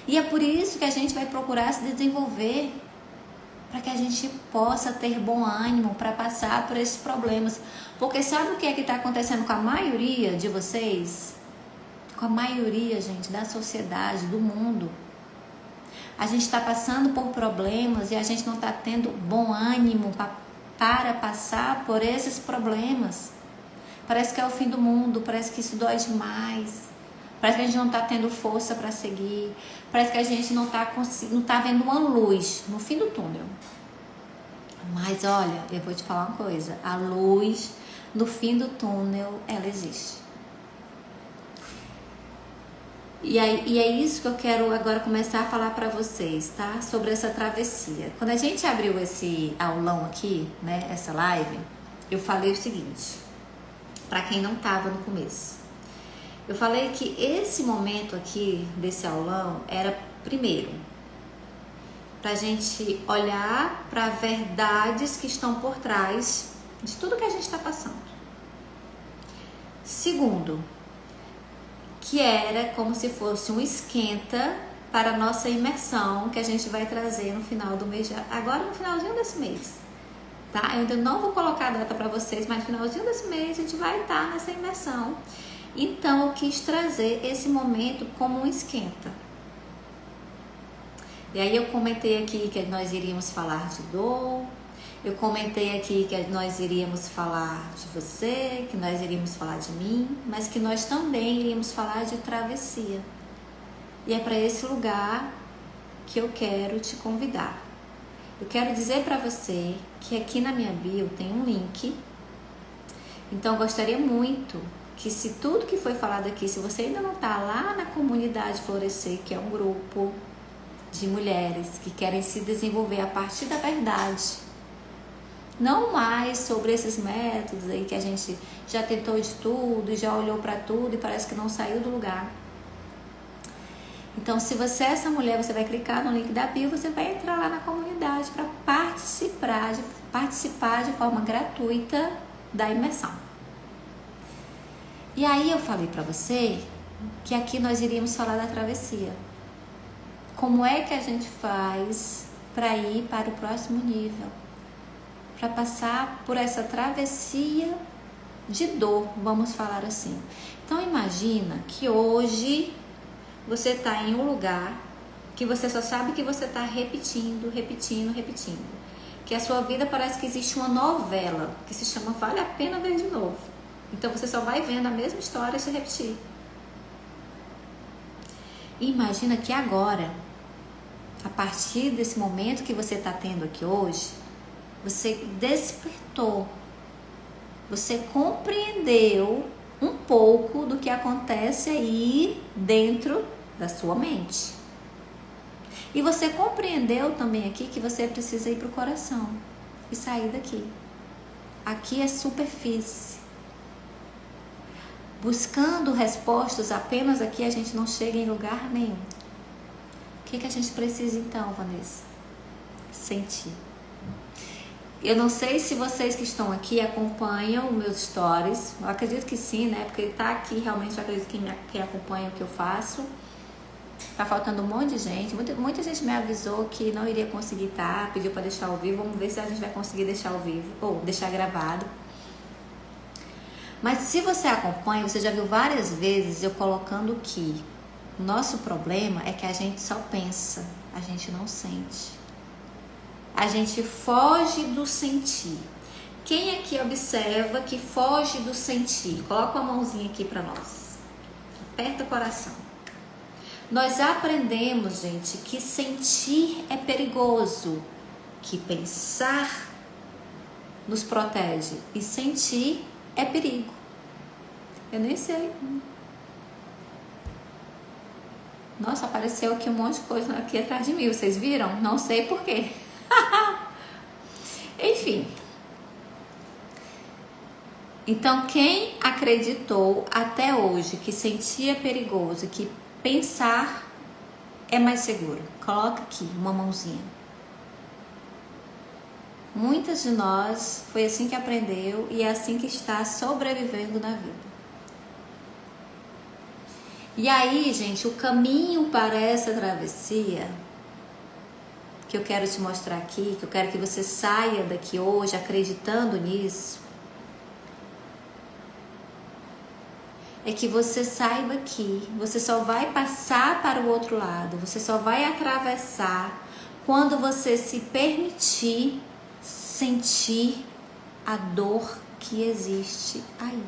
E é por isso que a gente vai procurar se desenvolver, para que a gente possa ter bom ânimo para passar por esses problemas. Porque sabe o que é que está acontecendo com a maioria de vocês? Com a maioria, gente, da sociedade, do mundo. A gente está passando por problemas e a gente não está tendo bom ânimo para passar por esses problemas. Parece que é o fim do mundo, parece que isso dói demais. Parece que a gente não está tendo força para seguir. Parece que a gente não tá vendo uma luz no fim do túnel. Mas olha, eu vou te falar uma coisa. A luz no fim do túnel, ela existe. E é isso que eu quero agora começar a falar para vocês, tá? Sobre essa travessia. Quando a gente abriu esse aulão aqui, né? Essa live, eu falei o seguinte, para quem não tava no começo. Eu falei que esse momento aqui desse aulão era, primeiro, pra gente olhar para verdades que estão por trás de tudo que a gente está passando. Segundo, que era como se fosse um esquenta para a nossa imersão que a gente vai trazer no final do mês, agora no finalzinho desse mês, tá? Eu ainda não vou colocar a data para vocês, mas no finalzinho desse mês a gente vai estar nessa imersão. Então eu quis trazer esse momento como um esquenta. E aí eu comentei aqui que nós iríamos falar de dor, eu comentei aqui que nós iríamos falar de você, que nós iríamos falar de mim, mas que nós também iríamos falar de travessia. E é para esse lugar que eu quero te convidar. Eu quero dizer para você que aqui na minha bio tem um link. Então eu gostaria muito que, se tudo que foi falado aqui, se você ainda não está lá na comunidade Florescer, que é um grupo de mulheres que querem se desenvolver a partir da verdade, não mais sobre esses métodos aí que a gente já tentou de tudo, já olhou para tudo e parece que não saiu do lugar. Então, se você é essa mulher, você vai clicar no link da bio, você vai entrar lá na comunidade para participar de forma gratuita da imersão. E aí eu falei para você que aqui nós iríamos falar da travessia. Como é que a gente faz para ir para o próximo nível? Para passar por essa travessia de dor, vamos falar assim. Então imagina que hoje você está em um lugar que você só sabe que você está repetindo. Que a sua vida parece que existe uma novela que se chama Vale a Pena Ver de Novo. Então você só vai vendo a mesma história se repetir. E imagina que agora, a partir desse momento que você está tendo aqui hoje, você despertou, você compreendeu um pouco do que acontece aí dentro da sua mente. E você compreendeu também aqui que você precisa ir para o coração e sair daqui. Aqui é superfície. Buscando respostas apenas aqui, a gente não chega em lugar nenhum. O que a gente precisa então, Vanessa? Sentir. Eu não sei se vocês que estão aqui acompanham os meus stories. Eu acredito que sim, né? Porque ele tá aqui, realmente eu acredito que quem acompanha o que eu faço. Tá faltando um monte de gente. Muita gente me avisou que não iria conseguir estar, pediu para deixar ao vivo. Vamos ver se a gente vai conseguir deixar ao vivo ou deixar gravado. Mas se você acompanha, você já viu várias vezes eu colocando que o nosso problema é que a gente só pensa, a gente não sente. A gente foge do sentir. Quem aqui observa que foge do sentir? Coloca a mãozinha aqui para nós. Aperta o coração. Nós aprendemos, gente, que sentir é perigoso, que pensar nos protege e sentir é perigo. Eu nem sei. Nossa, apareceu aqui um monte de coisa aqui atrás de mim. Vocês viram? Não sei por quê. Enfim. Então, quem acreditou até hoje que sentir é perigoso, que pensar é mais seguro? Coloca aqui uma mãozinha. Muitas de nós foi assim que aprendeu e é assim que está sobrevivendo na vida. E aí, gente, o caminho para essa travessia que eu quero te mostrar aqui, que eu quero que você saia daqui hoje acreditando nisso, é que você saiba que você só vai passar para o outro lado, você só vai atravessar quando você se permitir sentir a dor que existe aí.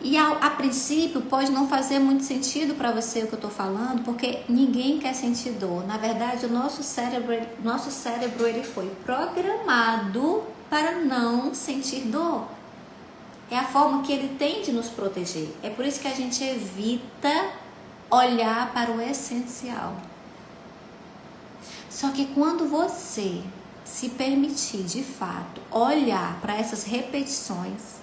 E a princípio pode não fazer muito sentido para você o que eu estou falando, porque ninguém quer sentir dor. Na verdade, o nosso cérebro ele foi programado para não sentir dor. É a forma que ele tem de nos proteger. É por isso que a gente evita olhar para o essencial. Só que quando você se permitir de fato olhar para essas repetições,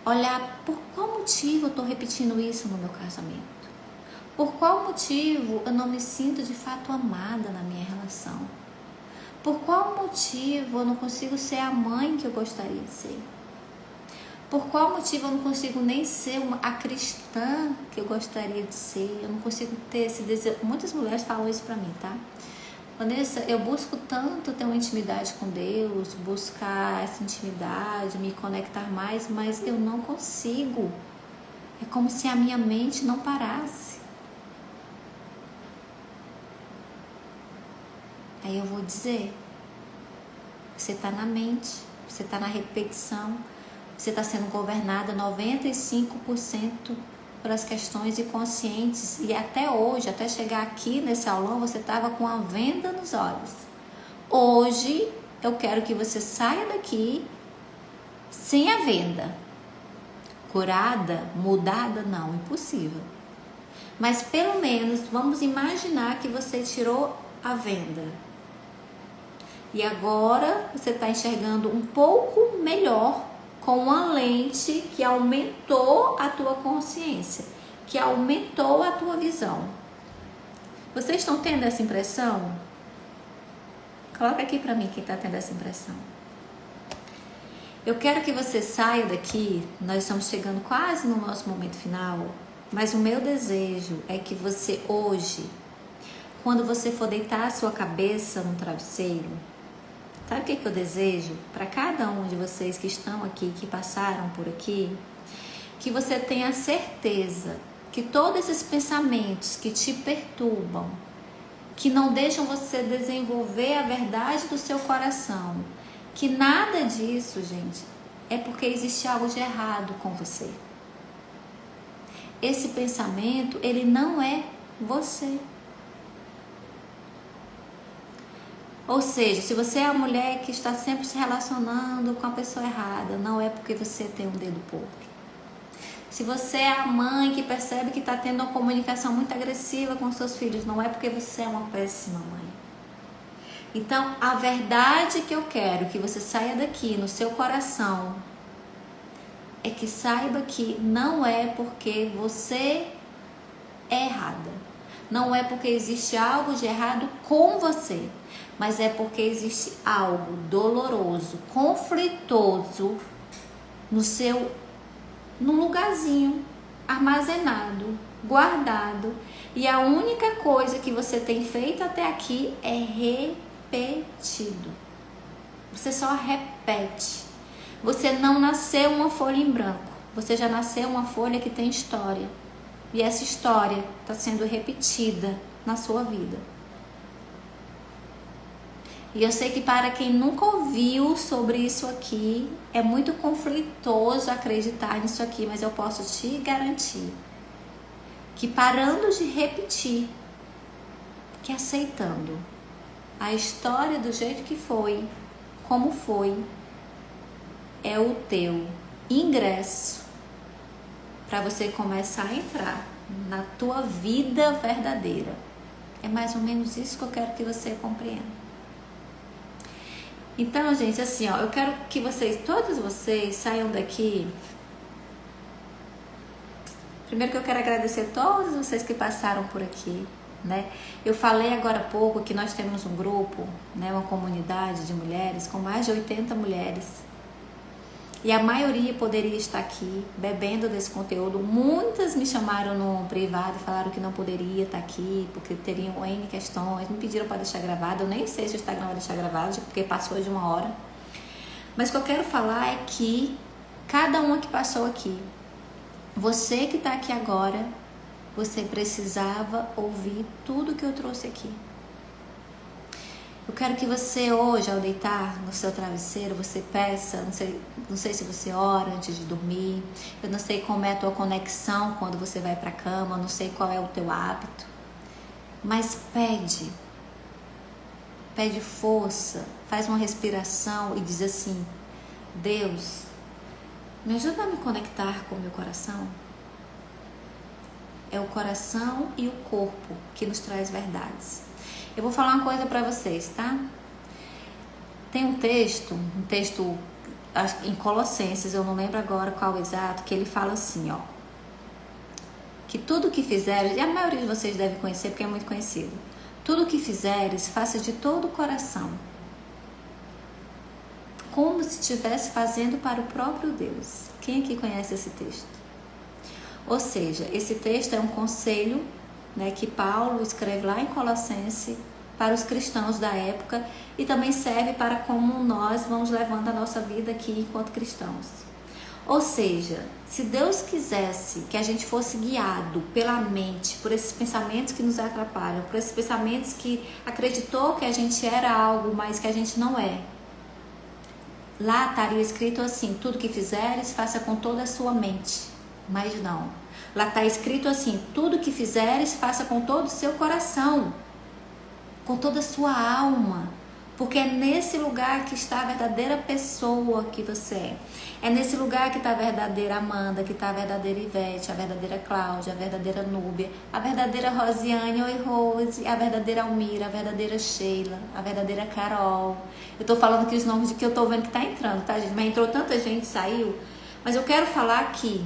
olhar por qual motivo eu estou repetindo isso no meu casamento, por qual motivo eu não me sinto de fato amada na minha relação, por qual motivo eu não consigo ser a mãe que eu gostaria de ser, por qual motivo eu não consigo nem ser a cristã que eu gostaria de ser, eu não consigo ter esse desejo. Muitas mulheres falam isso pra mim, tá? Vanessa, eu busco tanto ter uma intimidade com Deus, buscar essa intimidade, me conectar mais, mas eu não consigo. É como se a minha mente não parasse. Aí eu vou dizer, você está na mente, você está na repetição, você está sendo governada 95% pelas questões inconscientes. E até hoje, até chegar aqui nesse aulão, você estava com a venda nos olhos. Hoje, eu quero que você saia daqui sem a venda. Curada, mudada, não, impossível. Mas pelo menos, vamos imaginar que você tirou a venda. E agora, você está enxergando um pouco melhor com uma lente que aumentou a tua consciência, que aumentou a tua visão. Vocês estão tendo essa impressão? Coloca aqui para mim quem está tendo essa impressão. Eu quero que você saia daqui, nós estamos chegando quase no nosso momento final, mas o meu desejo é que você hoje, quando você for deitar a sua cabeça no travesseiro, sabe o que eu desejo para cada um de vocês que estão aqui, que passaram por aqui? Que você tenha certeza que todos esses pensamentos que te perturbam, que não deixam você desenvolver a verdade do seu coração, que nada disso, gente, é porque existe algo de errado com você. Esse pensamento, ele não é você. Ou seja, se você é a mulher que está sempre se relacionando com a pessoa errada, não é porque você tem um dedo podre. Se você é a mãe que percebe que está tendo uma comunicação muito agressiva com seus filhos, não é porque você é uma péssima mãe. Então, a verdade que eu quero que você saia daqui no seu coração é que saiba que não é porque você é errada. não é porque existe algo de errado com você, mas é porque existe algo doloroso, conflitoso num lugarzinho armazenado, guardado, e a única coisa que você tem feito até aqui é repetido. Você só repete. Você não nasceu uma folha em branco, você já nasceu uma folha que tem história. E essa história está sendo repetida na sua vida. E eu sei que para quem nunca ouviu sobre isso aqui, é muito conflitoso acreditar nisso aqui, mas eu posso te garantir que parando de repetir, que aceitando a história do jeito que foi, como foi, é o teu ingresso para você começar a entrar na tua vida verdadeira. É mais ou menos isso que eu quero que você compreenda. Então, gente, assim, ó, eu quero que todos vocês saiam daqui. Primeiro que eu quero agradecer a todos vocês que passaram por aqui, né? Eu falei agora há pouco que nós temos um grupo, né, uma comunidade de mulheres com mais de 80 mulheres. E a maioria poderia estar aqui bebendo desse conteúdo. Muitas me chamaram no privado e falaram que não poderia estar aqui porque teriam N questões. Me pediram para deixar gravado. Eu nem sei se o Instagram vai deixar gravado porque passou de 1 hora. Mas o que eu quero falar é que cada uma que passou aqui, você que está aqui agora, você precisava ouvir tudo que eu trouxe aqui. Eu quero que você hoje, ao deitar no seu travesseiro, você peça, não sei se você ora antes de dormir, eu não sei como é a tua conexão quando você vai para a cama, eu não sei qual é o teu hábito, mas pede força, faz uma respiração e diz assim: Deus, me ajuda a me conectar com o meu coração. É o coração e o corpo que nos traz verdades. Eu vou falar uma coisa para vocês, tá? Tem um texto em Colossenses, eu não lembro agora qual exato, que ele fala assim, ó, que tudo que fizeres, e a maioria de vocês deve conhecer porque é muito conhecido, tudo que fizeres, faça de todo o coração, como se estivesse fazendo para o próprio Deus. Quem aqui conhece esse texto? Ou seja, esse texto é um conselho, né, que Paulo escreve lá em Colossenses para os cristãos da época e também serve para como nós vamos levando a nossa vida aqui enquanto cristãos. Ou seja, se Deus quisesse que a gente fosse guiado pela mente, por esses pensamentos que nos atrapalham, por esses pensamentos que acreditou que a gente era algo, mas que a gente não é, lá estaria escrito assim: tudo que fizeres, faça com toda a sua mente. Mas não. Lá está escrito assim: tudo que fizeres, faça com todo o seu coração, com toda a sua alma. Porque é nesse lugar que está a verdadeira pessoa que você é. É nesse lugar que está a verdadeira Amanda, que está a verdadeira Ivete, a verdadeira Cláudia, a verdadeira Núbia, a verdadeira Rosiane, oi Rose, a verdadeira Almira, a verdadeira Sheila, a verdadeira Carol. Eu estou falando aqui os nomes de que eu estou vendo que está entrando, tá, gente? Mas entrou tanta gente, saiu. Mas eu quero falar aqui.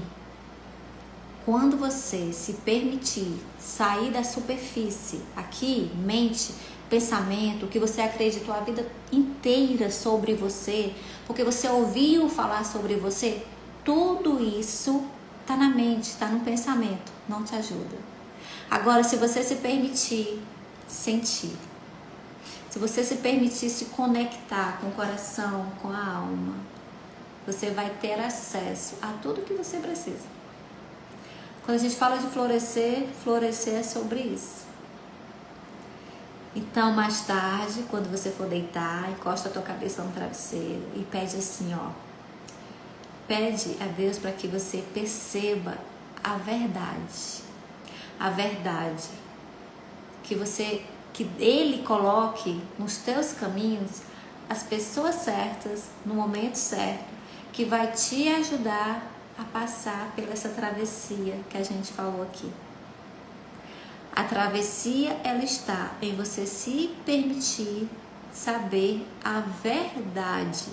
Quando você se permitir sair da superfície, aqui, mente, pensamento, que você acreditou a vida inteira sobre você, porque você ouviu falar sobre você, tudo isso está na mente, está no pensamento, não te ajuda. Agora, se você se permitir sentir, se você se permitir se conectar com o coração, com a alma, você vai ter acesso a tudo que você precisa. Quando a gente fala de florescer, florescer é sobre isso. Então, mais tarde, quando você for deitar, encosta a tua cabeça no travesseiro e pede assim, ó. Pede a Deus para que você perceba a verdade. A verdade. Que Ele coloque nos teus caminhos as pessoas certas, no momento certo, que vai te ajudar a passar pela essa travessia que a gente falou aqui. A travessia, ela está em você se permitir saber a verdade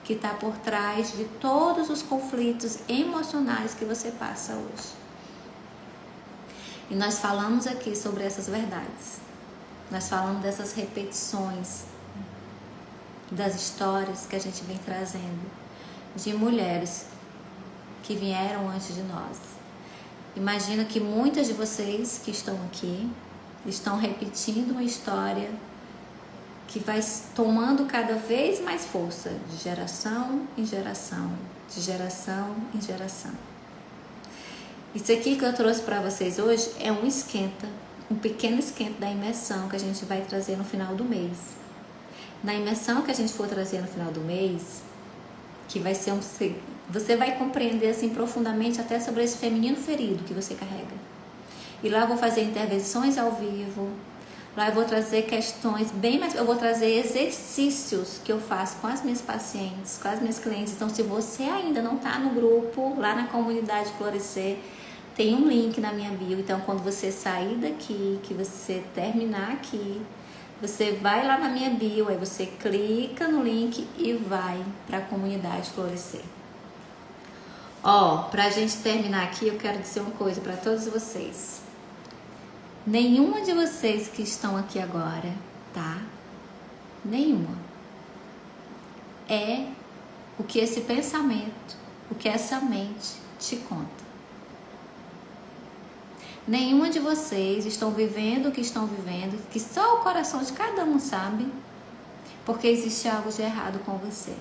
que está por trás de todos os conflitos emocionais que você passa hoje. E nós falamos aqui sobre essas verdades. Nós falamos dessas repetições, das histórias que a gente vem trazendo, de mulheres que vieram antes de nós. Imagina que muitas de vocês que estão aqui estão repetindo uma história que vai tomando cada vez mais força, de geração em geração, de geração em geração. Isso aqui que eu trouxe para vocês hoje é um esquenta, um pequeno esquenta da imersão que a gente vai trazer no final do mês. Na imersão que a gente for trazer no final do mês, que vai ser você vai compreender assim profundamente até sobre esse feminino ferido que você carrega. E lá eu vou fazer intervenções ao vivo. Lá eu vou trazer questões bem mais... Eu vou trazer exercícios que eu faço com as minhas pacientes, com as minhas clientes. Então, se você ainda não está no grupo, lá na comunidade Florescer, tem um link na minha bio. Então, quando você sair daqui, que você terminar aqui, você vai lá na minha bio, aí você clica no link e vai para a comunidade Florescer. Ó, pra gente terminar aqui, eu quero dizer uma coisa para todos vocês. Nenhuma de vocês que estão aqui agora, tá? Nenhuma. É o que esse pensamento, o que essa mente te conta. Nenhuma de vocês estão vivendo o que estão vivendo, que só o coração de cada um sabe, porque existe algo de errado com você.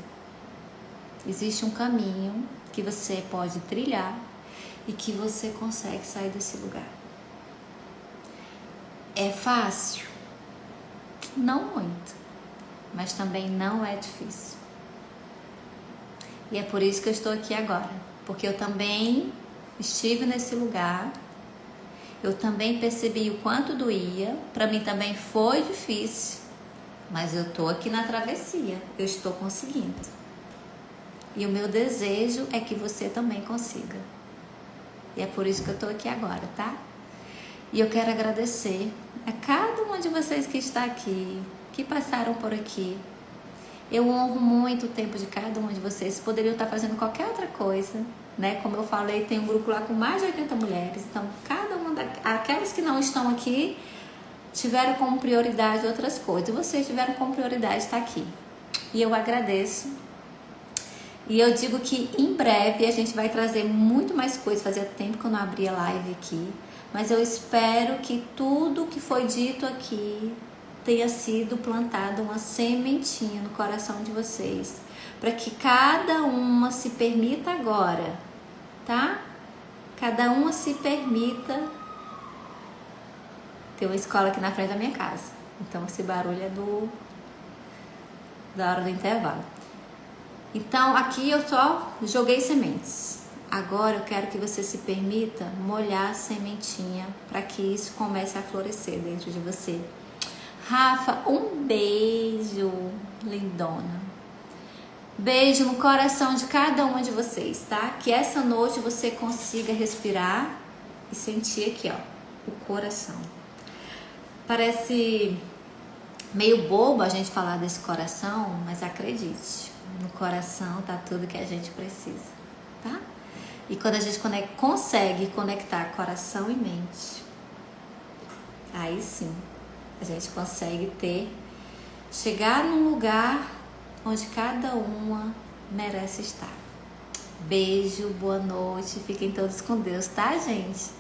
Existe um caminho que você pode trilhar e que você consegue sair desse lugar. É fácil? Não muito, mas também não é difícil. E é por isso que eu estou aqui agora, porque eu também estive nesse lugar. Eu também percebi o quanto doía, para mim também foi difícil, mas eu tô aqui na travessia, eu estou conseguindo. E o meu desejo é que você também consiga. E é por isso que eu tô aqui agora, tá? E eu quero agradecer a cada uma de vocês que está aqui, que passaram por aqui. Eu honro muito o tempo de cada uma de vocês. Poderiam estar fazendo qualquer outra coisa, né? Como eu falei, tem um grupo lá com mais de 80 mulheres. Então, cada uma aquelas que não estão aqui tiveram como prioridade outras coisas. Vocês tiveram como prioridade estar aqui. E eu agradeço. E eu digo que em breve a gente vai trazer muito mais coisas. Fazia tempo que eu não abria live aqui. Mas eu espero que tudo que foi dito aqui tenha sido plantada uma sementinha no coração de vocês, para que cada uma se permita agora, tá? Cada uma se permita. Tem uma escola aqui na frente da minha casa, então esse barulho é da hora do intervalo. Então aqui eu só joguei sementes. Agora eu quero que você se permita molhar a sementinha para que isso comece a florescer dentro de você. Rafa, um beijo, lindona. Beijo no coração de cada uma de vocês, tá? Que essa noite você consiga respirar e sentir aqui, ó, o coração. Parece meio bobo a gente falar desse coração, mas acredite, no coração tá tudo que a gente precisa, tá? E quando a gente consegue conectar coração e mente, aí sim a gente consegue chegar num lugar onde cada uma merece estar. Beijo, boa noite, fiquem todos com Deus, tá, gente?